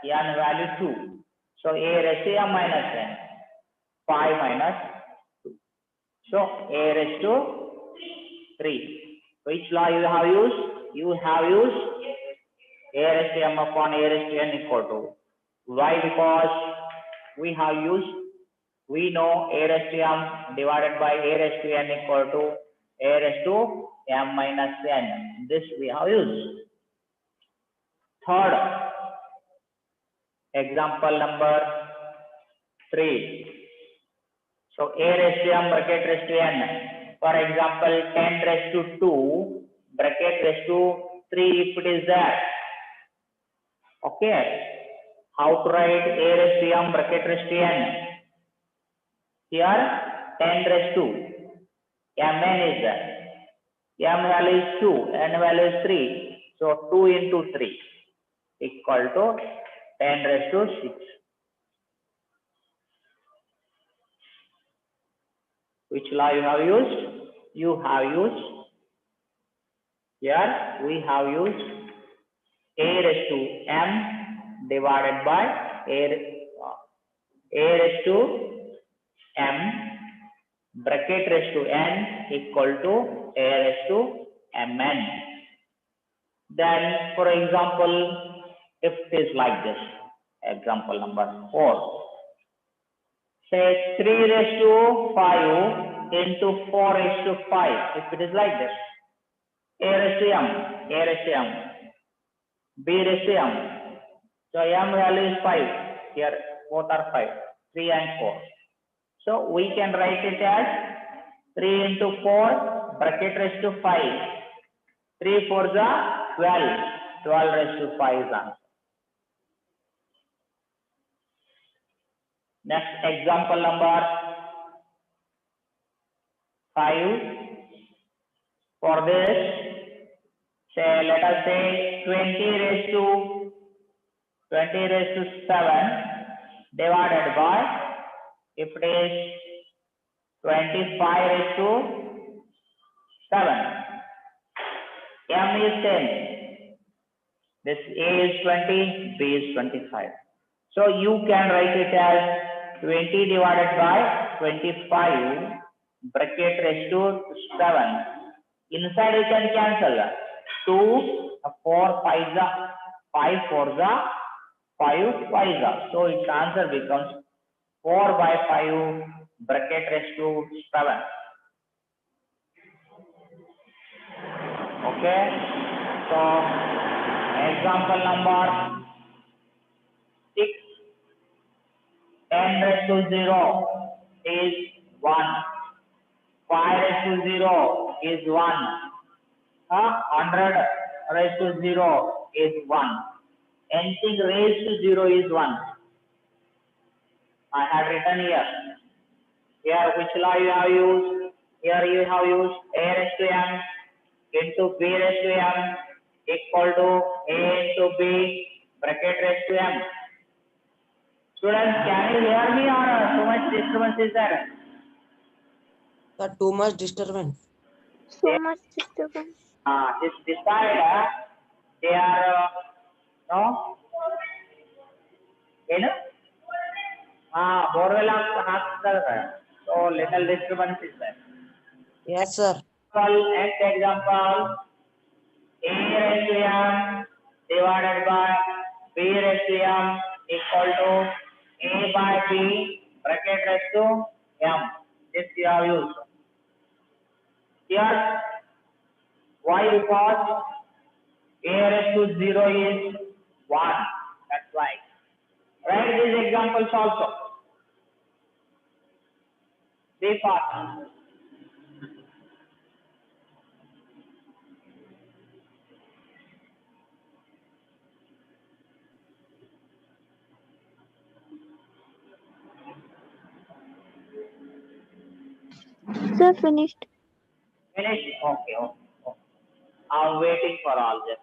N value 2. So a raised to m minus n. 5 minus 2. So a raised to 3. Which law you have used? You have used a raised to m upon a raised to n equal to. Why? Because we have used, we know a raised to m divided by a raised to n equal to a raised to m minus n. This we have used. Third, example number 3. So a raised to m bracket raised to n. For example, 10 raised to 2 bracket raised to 3 if it is there. Okay. How to write a raised to m bracket raised to n? Here 10 raised to mn is there. M value is 2, n value is 3. So 2 into 3 equal to 10 raised to 6. Which law you have used? You have used, here we have used a raised to m divided by a raised to m bracket raised to n equal to a raised to mn. Then, for example, if it is like this, example number 4. Say 3 raised to 5 into 4 raised to 5. If it is like this, a raised to m, a raised to m, b raised to m. So m value is 5. Here both are 5, 3 and 4. So we can write it as 3 into 4 bracket raised to 5. 3 4 is 12. 12 raised to 5 is answer. Next example number 5. For this, say let us say 20 raised to 7 divided by, if it is 25 raised to 7. M is 10. This A is 20, B is 25. So you can write it as 20 divided by 25 bracket raised to 7. Inside you can cancel 2, 4, 5, 5, 4, 5, 5. So its answer becomes 4 by 5 bracket raised to 7. Okay. So example number 6. 10 raised to 0 is 1. 5 raised to 0 is 1. 100 raised to 0 is 1. Anything raised to 0 is 1. I have written here. Here which law you have used? Here you have used A raised to M into B raised to M equal to A into B bracket raised to M. Students, can you hear me or too much disturbance is there? Sir, too much disturbance. So much disturbance. This side they are no, ಏನು borewell ಹಾಕ್ತಾರೆ. So little disturbance is there. Yes, sir. Next example, A raised to M divided by B raised to M equal to A by B bracket raised to M. This we have used. Here, why? Because A raised to 0 is 1. That's why. Write these examples also. Be fast. Sir, finished. Finish? Okay. I'm waiting for all this.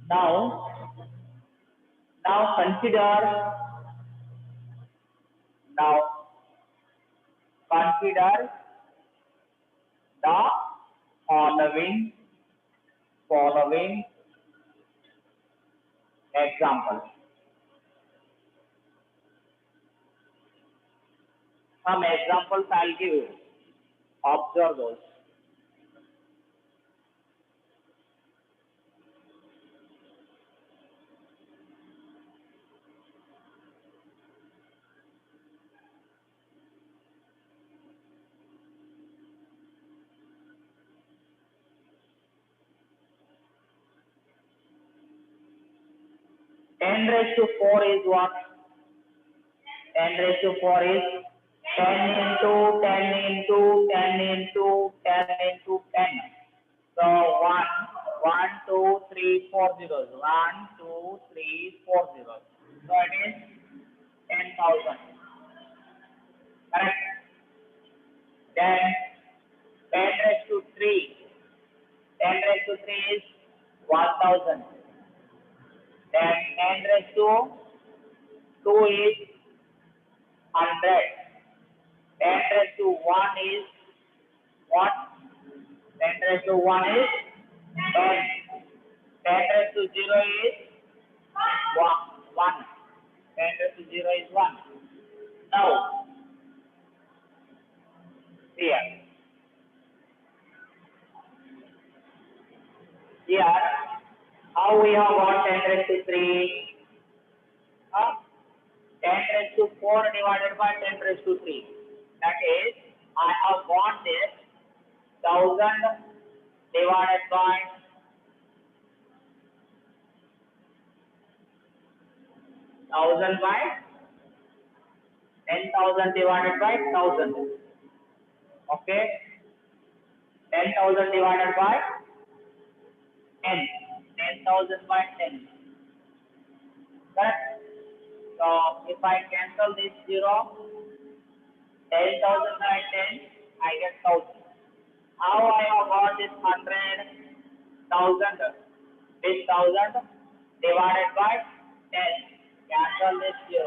Now consider the following examples. Some examples I'll give you. Observe those. Ten raised to 4 is what? 10 raised to 4 is 10 into 10 into 10 into 10 into 10. So 1, 2, 3, 4 zeros. 1, 2, 3, 4 zeros. So it is 10,000. Correct? Then 10 raised to 3. 10 raised to 3 is 1,000. Then 10 raised to 2 is 100. 10 raised to 1 is what? 10 raised to 1 is 10. 10 raised to 0 is 1. 10 raised to 0 is 1. Now, here, how we have got 10 raised to 3? 10 raised to 4 divided by 10 raised to 3. That is, I have got this 1000 divided by 1000 by 10,000 divided by 1000. Okay. 10,000 divided by 10. 10,000 by 10. Correct? So if I cancel this 0, 10,000 by 10, I get 1000. How I have got this 100,000? This 1000 divided by 10. Cancel this 0.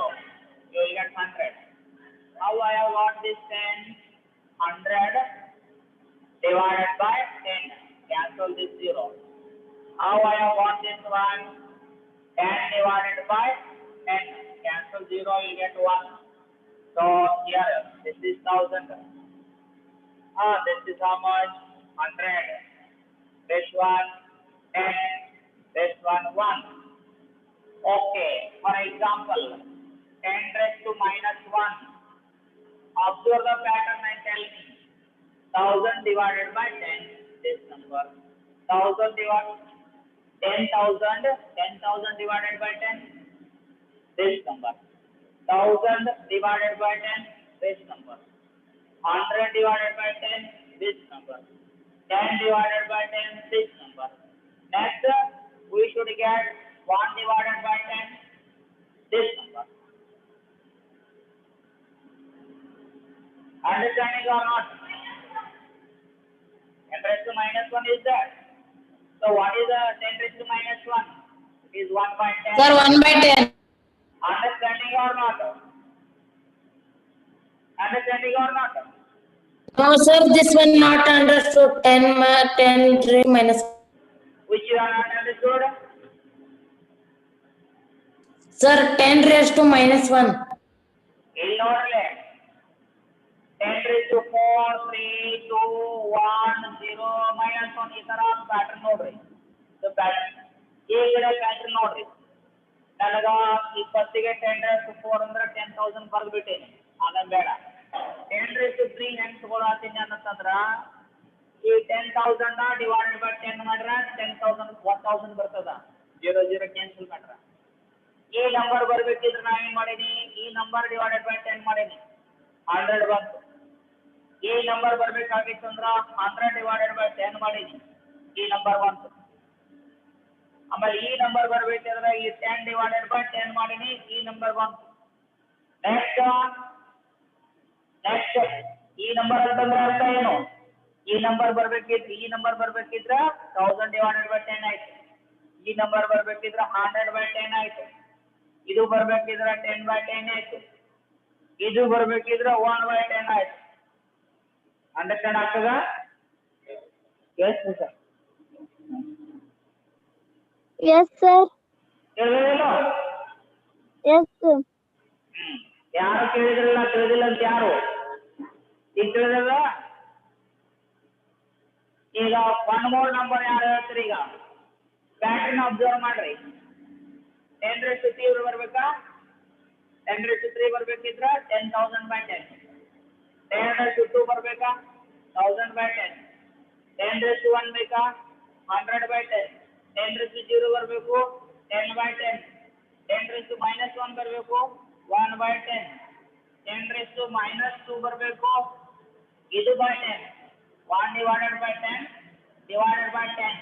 You will get 100. How I have got this 10? 100 divided by 10. Cancel this 0. How I have got this one? 10 divided by 10. Cancel 0, you get 1. So here, this is 1000. This is how much? 100. This one, 10. This one, 1. Okay. For example, 10 raised to minus 1. Observe the pattern and tell me. 1000 divided by 10. This number. 1000 divided 10,000. 10,000 divided by 10. This number. 1000 divided by 10. This number. 100 divided by 10. This number. 10 divided by 10. This number. Next, we should get 1 divided by 10. This number. Understanding or not? 10 raised to minus 1 is there. So what is the 10 raised to minus 1? It is 1 by 10. Sir, 1 by 10. Understanding or not? Understanding or not? No, sir, this one not understood. 10 minus. Which you are not understood? Sir, 10 raised to minus 1. In order. 10 raised to 4, 3, 2, 1, 0, minus 1 ಈ ತರ pattern ನೋಡ್ರಿ. ಇದು pattern. ಈ ಕಡೆ pattern ನೋಡ್ರಿ. ನನಗ ಈ ಫಸ್ಟಿಗೆ 10 raised to 4 ಅಂದ್ರೆ 10,000 ಬರ್ದ್ಬಿಟ್ಟೇನಿ. ಆಮೇಲೆ ಬೇಡ. 10 raised to 3 ಹೆಂಗ್ ತಗೊಳತ್ತೀನಿ ಅಂತಂದ್ರ ಈ 10,000 ಡಿವೈಡೆಡ್ ಬೈ 10 ಮಾಡ್ರ 10,000 1000 ಬರ್ತದ. 0 0 ಕ್ಯಾನ್ಸಲ್ ಮಾಡ್ರ. ಈ ನಂಬರ್ ಬರ್ಬೇಕಿದ್ರೆ ನಾ ಏನ್ ಮಾಡೀನಿ? ಈ ನಂಬರ್ ಡಿವೈಡೆಡ್ ಬೈ 10 ಮಾಡೀನಿ. 100 ಬಂತು. ಈ ನಂಬರ್ ಬರ್ಬೇಕಾಗಿತ್ತು ಅಂದ್ರ 100 ಡಿವೈಡೆಡ್ ಬೈ 10 ಮಾಡೀನಿ. ಈ ನಂಬರ್ ಬಂತು. ಆಮೇಲೆ ಈ ನಂಬರ್ ಬರ್ಬೇಕಿದ್ರೆ ಈ 10 ಡಿವೈಡೆಡ್ ಬೈ 10 ಮಾಡೀನಿ. ಈ ನಂಬರ್ ಬಂತು. ನೆಕ್ಸ್ಟ್ ಈ ನಂಬರ್ ಅಂತಂದ್ರೆ ಅರ್ಥ ಏನು? ಈ ನಂಬರ್ ಬರ್ಬೇಕಿದ್ರೆ 1000 ಡಿವೈಡೆಡ್ ಬೈ 10 ಆಯ್ತು. ಈ ನಂಬರ್ ಬರ್ಬೇಕಿದ್ರೆ 100 ಬೈ 10 ಆಯ್ತು. ಇದು ಬರ್ಬೇಕಿದ್ರೆ 10 ಬೈ 10 ಆಯ್ತು. ಇದು ಬರ್ಬೇಕಿದ್ರೆ 1 ಬೈ 10 ಆಯ್ತು. ಅಂಡರ್ಸ್ಟ್ಯಾಂಡ್ ಆಗ್ತದ? Yes sir. Yes, sir. ಕೇಳಿದಿಲ್ಲ? Yes, sir. ಯಾರು ಕೇಳಿದ್ರಲ್ಲ ತಿಳಿದಿಲ್ಲ ಅಂತ ಯಾರು? ಈಗ ತಿಳಿದಲ್ಲ? ಈಗ 1 more ನಂಬರ್ ಯಾರು ಹೇಳ್ತೀರಿ? ಈಗ ಪ್ಯಾಟರ್ನ್ ಅಬ್ಸರ್ವ್ ಮಾಡ್ರಿ. 10 raised to 3 ಬರ್ಬೇಕಾ? 10 raised to 3 ಬರ್ಬೇಕಿದ್ರೆ 10,000 by 10. 10 raised to 2 ಬರ್ಬೇಕಾ? 1000 by 10. 10 raised to 1 ಬೇಕಾ? 100 by 10. 10 raised to 0 ಬರಬೇಕು 10 by 10. 10 raised to minus 1 ಬರಬೇಕು 1 by 10. 10 raised to minus 2 ಬರಬೇಕು ಇದು by 10. 1 divided by 10 divided by 10.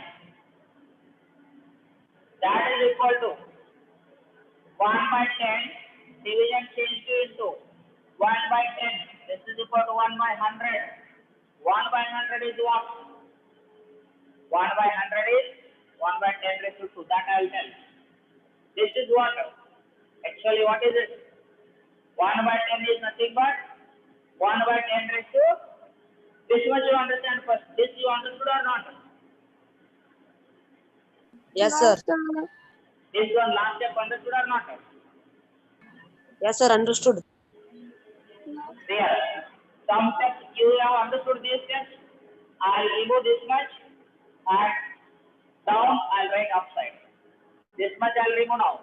That is equal to 1 by 10 division change to into 1 by 10. This is equal to 1 by 100. 1 by 100 is what? 1 by 100 is 1 by 10 raised to 2. That I will tell. This is what? Actually, what is it? 1 by 10 is nothing but 1 by 10 raised to. This much you understand first. This you understood or not? Yes, sir. This one last step understood or not? Yes, sir. Understood. There. Some steps you have understood these steps. I'll remove this much and down I'll write upside. This much I'll remove now.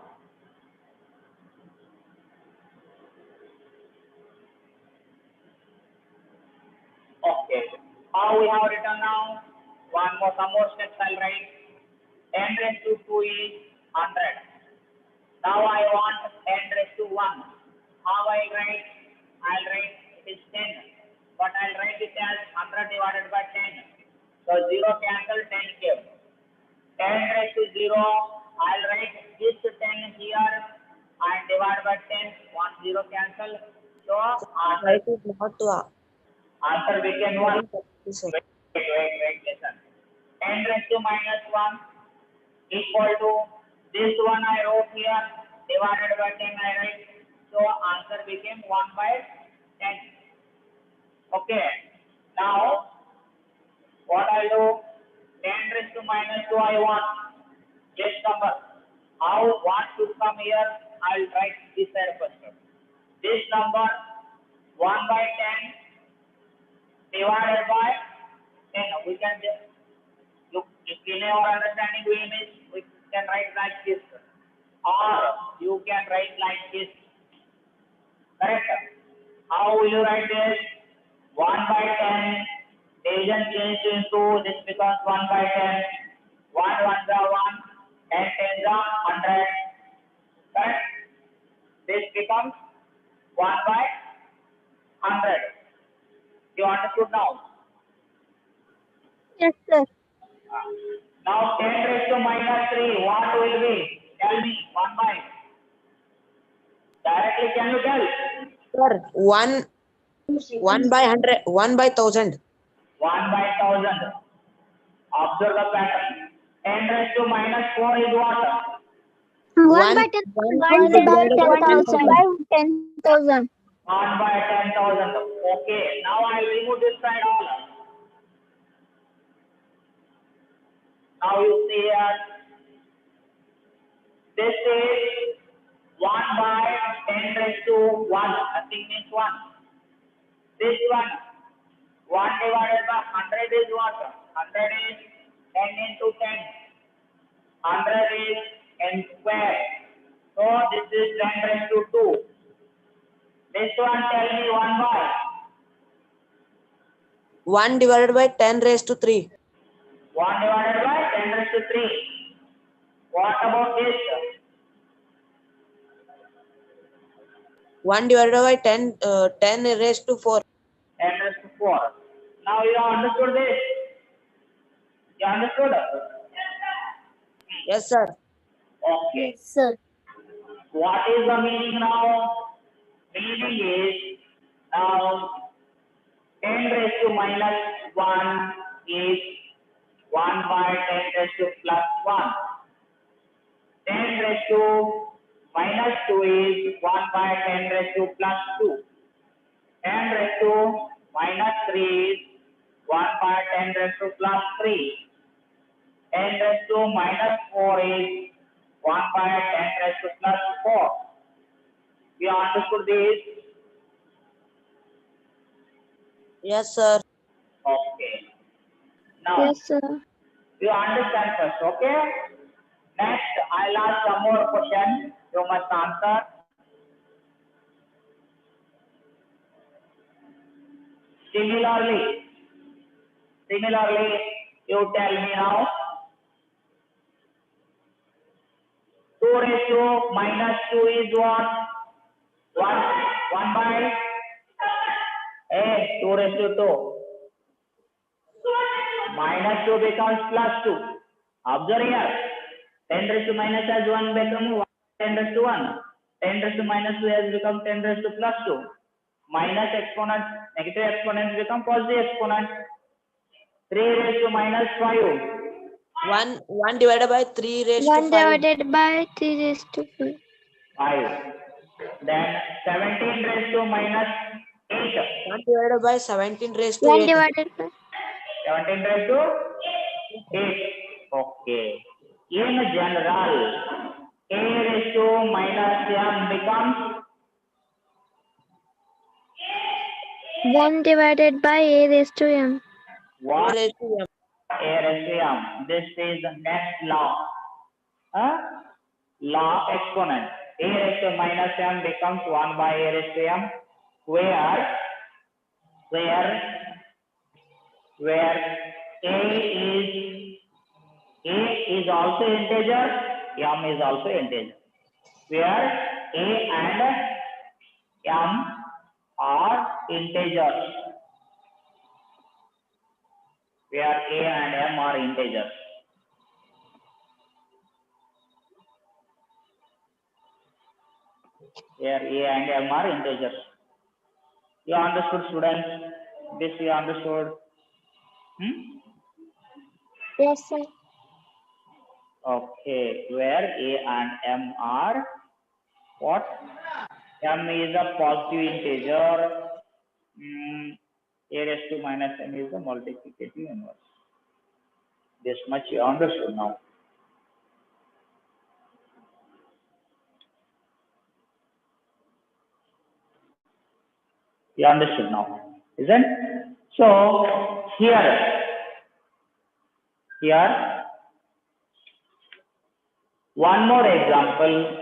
Okay. How we have written now? Some more steps I'll write. 10 raised to 2 is 100. Now I want 10 raised to 1. How I write? I'll write it is 10. But I'll write it as 100 divided by 10. So 0 cancel, 10 came. 10 raised to 0. I'll write this 10 here and divide by 10. 1 0 cancel. So answer, Write it not to answer became 1. Wait, listen. 10 raised to minus 1 equal to this one I wrote here divided by 10 I write. So answer became 1 by 10. Okay. Now what I do? 10 raised to minus 2 I want this number. How what should come here? I'll write this side first. This number 1 by 10 divided by 10. We can just look in our understanding way is we can write like this, or you can write like this. Correct? How will you write this? 1 by 10 division change into this becomes 1 by 10. 1 1 the 1 and 10 the 100. Correct? This becomes 1 by 100. You understood now? Yes, sir. Now 10 raised to minus 3, what will be? Tell me, 1 by. Directly can you tell? Sir, 1 by 100, 1 by 1000. 1 by 1000. Observe the pattern. 10 raised to minus 4 is what? 1 by 10. 1 by 10,000. 1 by 10,000. Okay, now I will remove this side all. Now you see here, this is 1 by 10 raised to 1. Nothing means 1. This one, 1 divided by 100 is what? 100 is 10 into 10. 100 is n square. So this is 10 raised to 2. This one tell me 1 by. 1 divided by 10 raised to 3. 1 divided by 10 raised to 3. What about this? 1 divided by 10 raised to 4. 10 raised to 4. Now you understood this? You understood? Yes, sir. Okay. Yes, sir. What is the meaning now? Meaning is now 10 raised to minus 1 is 1 by 10 raised to plus 1. 10 raised to minus 2 is 1 by 10 raised to plus 2. 10 raised to minus 3 is 1 by 10 raised to plus 3. 10 raised to minus 4 is 1 by 10 raised to plus 4. You understood this? Yes, sir. Okay. Now, Yes, sir. you understand first, okay? Next, I'll ask some more questions. You must answer. Similarly, you tell me now. 2 raised to minus 2 is what? 1 by 2 raised to 2. Minus 2 becomes plus 2. Observe here. 10 raised to minus as 1 become 10 raised to 1. 10 raised to minus 2 has become 10 raised to plus 2. Minus exponent, negative exponents become positive exponent. 3 raised to minus 5. 1 divided by 3 raised to 1 5. divided by 3 raised to 4. 5. Then 17 raised to minus 8. 1 divided by 17 raised to 1 8. divided by 17 raised to 8. Okay. In general, a raised to minus m becomes 1 divided by a raised to m. 1 raised to m. a raised to m. This is the next law. Law of exponent. A raised to minus m becomes 1 by a raised to m, where a is also integer, m is also integer. where A and M are integers. Where A and M are integers. Where A and M are integers. You understood, students? This you understood? Yes, sir. Okay, where A and M are what? M is a positive integer. A raised to minus M is a multiplicative inverse. This much you understood now. You understood now, isn't? So here, one more example.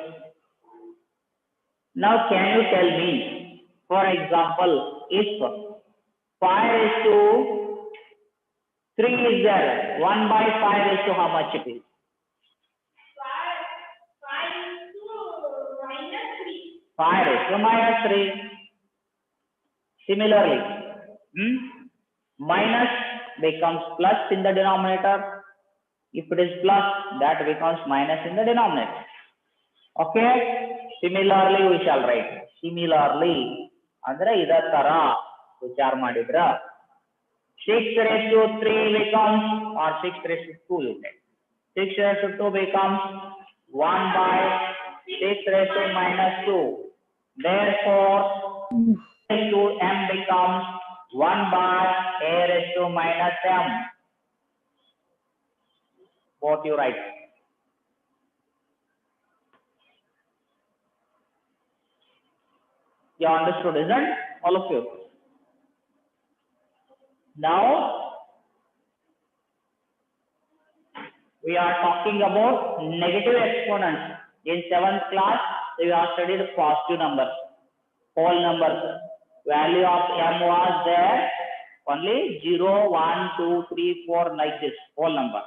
Now, can you tell me, for example, if 5 raised to 3 is there, 1 by 5 raised to how much it is? 5 raised to minus 3. Similarly, minus becomes plus in the denominator. If it is plus, that becomes minus in the denominator. Okay? Similarly, we shall write. Similarly, andre ida tara vichar madidra 6 raised to 3 becomes, or 6 raised to 2 you take. 6 raised to 2 becomes 1 by 6 raised to minus 2. Therefore, raised to M becomes 1 by A raised to minus M. Both you write. You understood, isn't all of you? Now, we are talking about negative exponents. In 7th class, we have studied positive numbers, whole numbers. Value of M was there only 0, 1, 2, 3, 4 like this, whole number.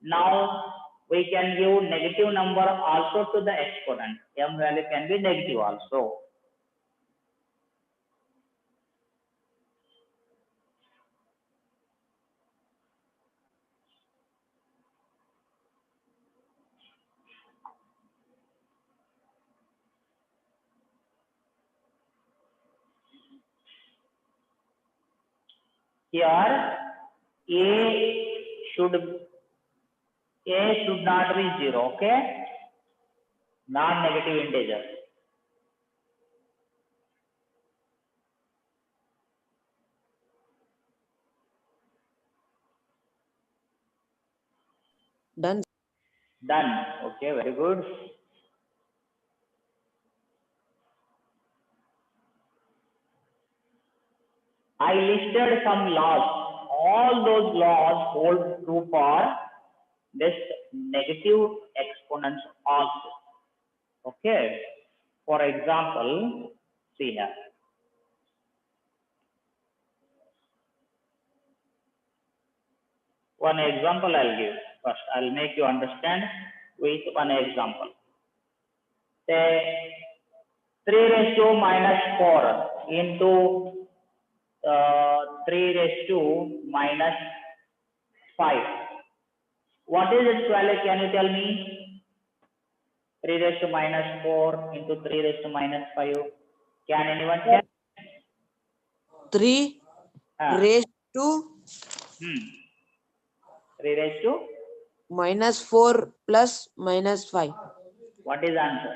Now, we can give negative number also to the exponent. M value can be negative also. Here, A should not be 0, okay? Non-negative integer. Done. Done. Okay, very good. I listed some laws. All those laws hold true for this negative exponents also. Okay. For example, see here. One example I'll give. First, I'll make you understand with one example. Say 3 raised to minus 4 into 3 raised to minus 5. What is its value? Can you tell me? 3 raised to minus 4 into 3 raised to minus 5. Can anyone tell? 3 raised to 3 raised to minus 4 plus minus 5. What is answer?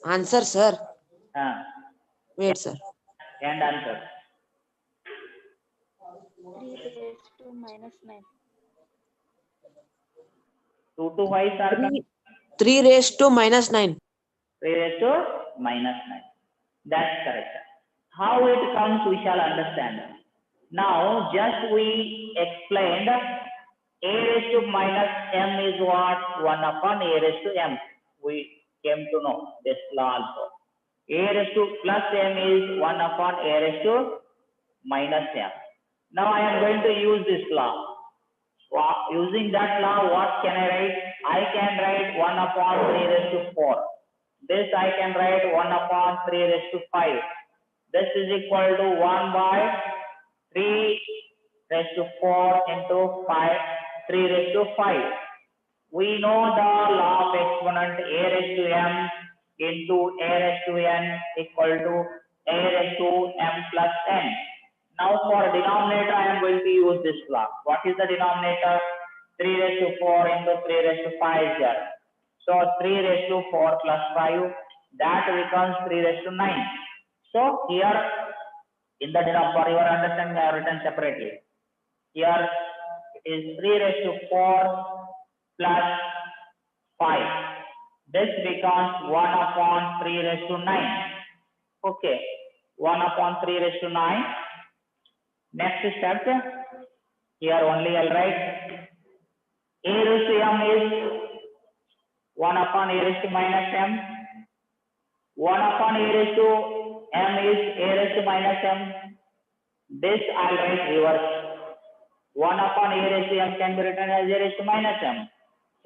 Answer, sir. Wait, sir. And answer. 3 raised to minus 9. 2 to 5 are 3 raised to minus 9. 3 raised to minus 9. That's correct. How it comes, we shall understand. Now, just we explained A raised to minus M is what? 1 upon A raised to M. We came to know this law also. A raised to plus M is 1 upon A raised to minus M. Now, I am going to use this law. Using that law, what can I write? I can write 1 upon 3 raised to 4. This I can write 1 upon 3 raised to 5. This is equal to 1 by 3 raised to 4 into 5, 3 raised to 5. We know the law of exponent a raised to m into a raised to n equal to a raised to m plus n. Now for denominator, I am going to use this law. What is the denominator? 3 raised to 4 into 3 raised to 5 here. So 3 raised to 4 plus 5, that becomes 3 raised to 9. So here in the denominator, for your understanding, I have written separately. Here it is 3 raised to 4 plus 5. This becomes 1 upon 3 raised to 9. Okay, 1 upon 3 raised to 9. Next step, here only I'll write a raised to m is 1 upon a raised to minus m. 1 upon a raised to m is a raised to minus m. This I'll write reverse. 1 upon a raised to m can be written as a raised to minus m.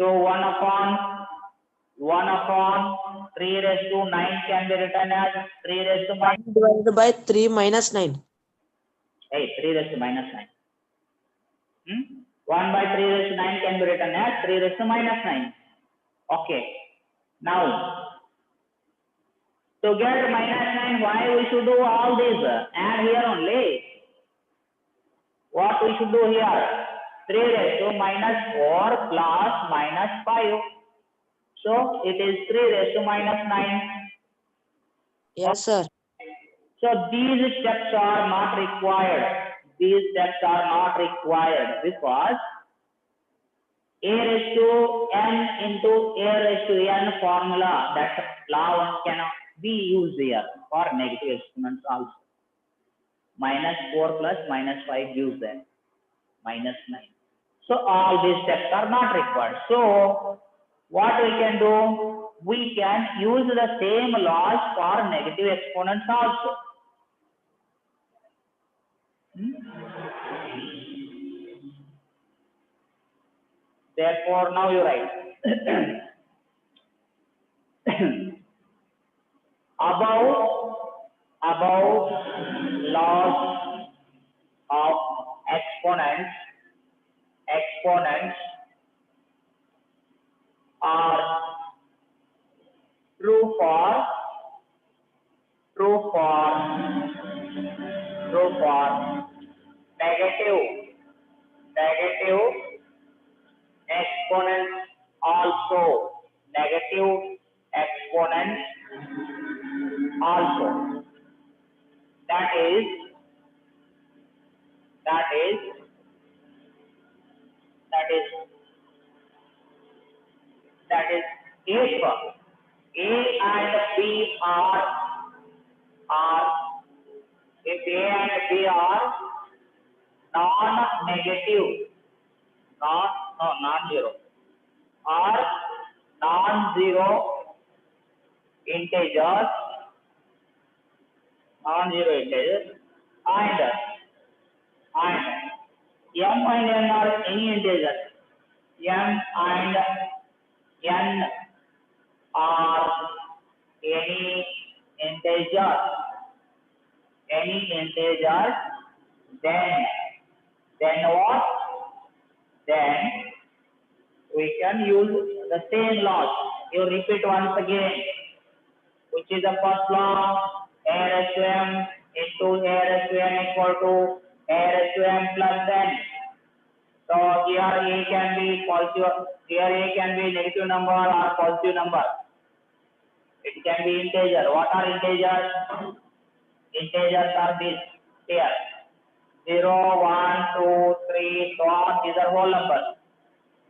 So 1 upon 3 raised to 9 can be written as 3 raised to minus divided by 3 minus 9. 3 raised to minus 9. 1 by 3 raised to 9 can be written as 3 raised to minus 9. Okay. Now, to get minus 9, why we should do all this? And here only. What we should do here? 3 raised to minus 4 plus minus 5. So, it is 3 raised to minus 9. Yes, sir. So, these steps are not required. These steps are not required because a raised to n into a raised to n formula, that law cannot be used here for negative exponents also. Minus 4 plus minus 5 gives them minus 9. So all these steps are not required. So what we can do? We can use the same laws for negative exponents also. Therefore, now you write above laws of exponents are true for negative exponents also. Negative exponents also. That is if A and B are if A and B are non-negative, non-zero, or non-zero integers, and m and n are any integers. M and n are any integers, then what? Then we can use the same laws. You repeat once again, which is the first law, a raised to m into a raised to n equal to a raised to m plus n. So here a can be positive, here a can be negative number or positive number. It can be integer. What are integers? Integers are these here. 0, 1, 2, 3, so on. These are whole numbers.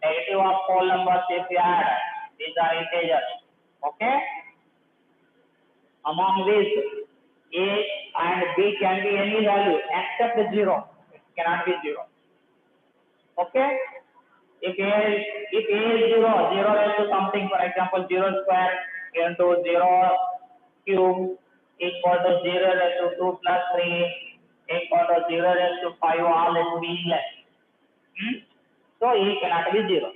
Negative of whole numbers if you add. These are integers. Okay? Among these, A and B can be any value except 0. It cannot be 0. Okay? If A is 0, 0 raised to something, for example, 0 square into 0 cube equal to 0 raised to 2 plus 3 equal to 0 raised to 5, all is meaningless. So E cannot be 0.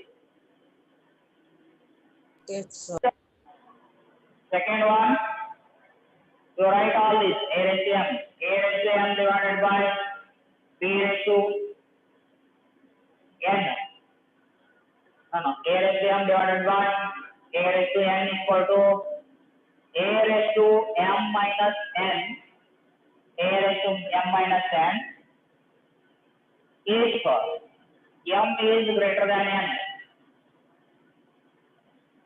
Yes, sir. Second one, you write all this A raised to M. A raised to M divided by B raised to N. No. A raised to M divided by A raised to N equal to A raised to M minus N. A raised to M minus N. If M is greater than N,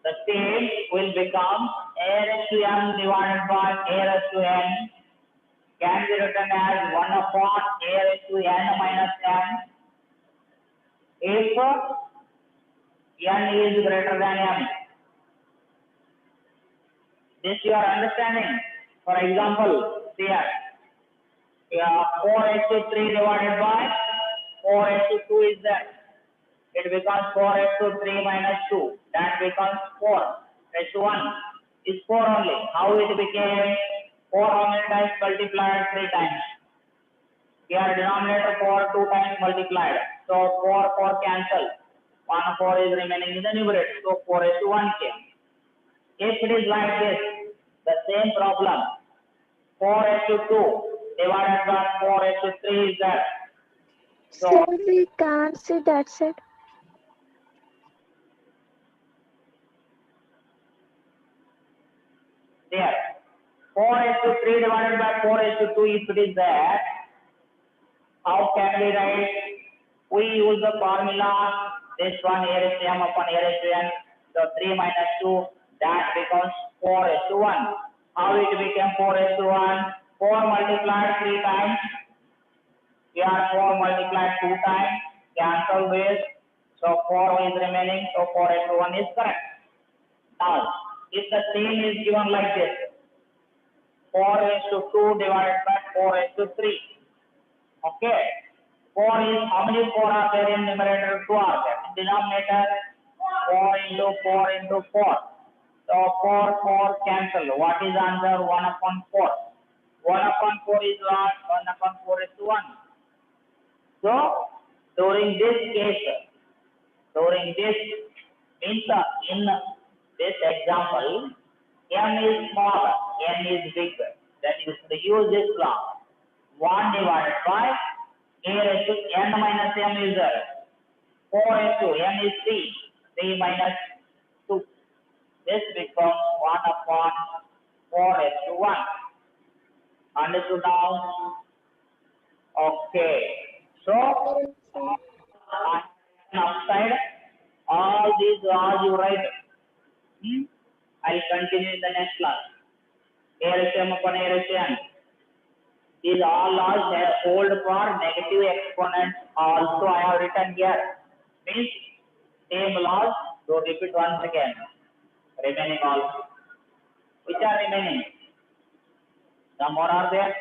the same will become A raised to M divided by A raised to N can be written as 1 upon A raised to N minus N if N is greater than M. This you are understanding. For example, here 4 raised to 3 divided by 4 raised to 2 is there. It becomes 4 raised to 3 minus 2. That becomes 4 raised to 1 is 4 only. How it became 4 how many times multiplied 3 times. Here denominator 4 2 times multiplied. So 4 cancel. 1 4 is remaining in the numerator. So 4 raised to 1 came. If it is like this, the same problem. 4 raised to 2 divided by 4 raised to 3 is there. So Sir, we can't see that side. there 4 raised to 3 divided by 4 raised to 2 if it is there, how can we write? We use the formula this one A raised to M upon A raised to N. So 3 minus 2 that becomes 4 raised to 1. How it became 4 raised to 1? 4 multiplied 3 times. Here 4 multiplied 2 times. Cancel this. So 4 is remaining. So 4 raised to 1 is correct. Now, if the same is given like this, 4 raised to 2 divided by 4 raised to 3. Okay. 4 is, how many 4 are there in numerator? 2 are there. In denominator, 4 into 4 into 4. So 4 cancel. What is answer? 1 upon 4. 1 upon 4 is what? 1 upon 4 is 1. So, during this case, in this example, M is small, N is big. Then you should use this law. 1 divided by A raised to N minus M is there. 4 raised to N is 3. 3 minus 2. This becomes 1 upon 4 raised to 1. Understood now? Okay. So, outside all these laws you write. I'll continue in the next class. A raised to M upon A raised to N. These all laws hold for negative exponents. Also, I have written here. Means same laws. So repeat once again. Remaining all. Which are remaining? Some more are there.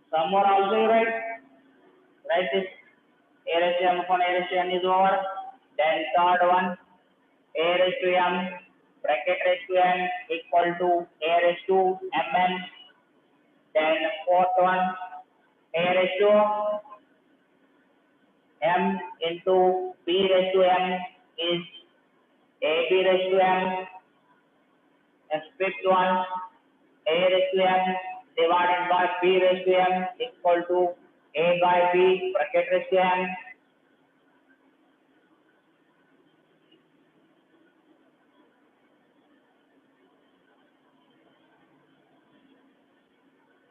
Some more also you write. Write this. A raised to M upon A raised to N is over. Then third one, A raised to M bracket raised to N equal to A raised to Mn. Then fourth one, A raised to M into B raised to M is AB raised to M. And fifth one, A raised to M divided by B raised to M equal to A by B bracket raised to M.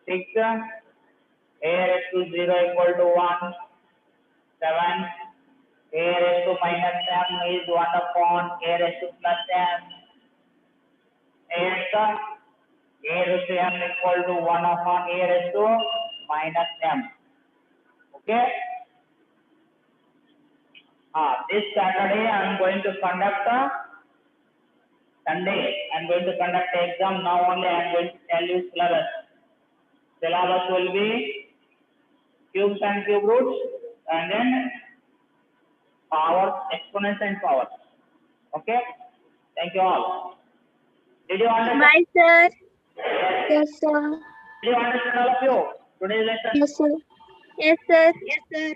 Six, A raised to 0 equal to 1. 7, A raised to minus M is 1 upon A raised to plus M. 8, A raised to M equal to 1 upon A raised to minus M. Okay? This Saturday I am going to conduct Sunday. I am going to conduct the exam. Now only I am going to tell you syllabus. Syllabus will be cubes and cube roots, and then powers, exponents and powers. Okay? Thank you all. Did you understand? Bye, sir. Yes, sir. Did you understand all of you? Today's lesson. Yes, sir. Yes, sir. Yes, sir.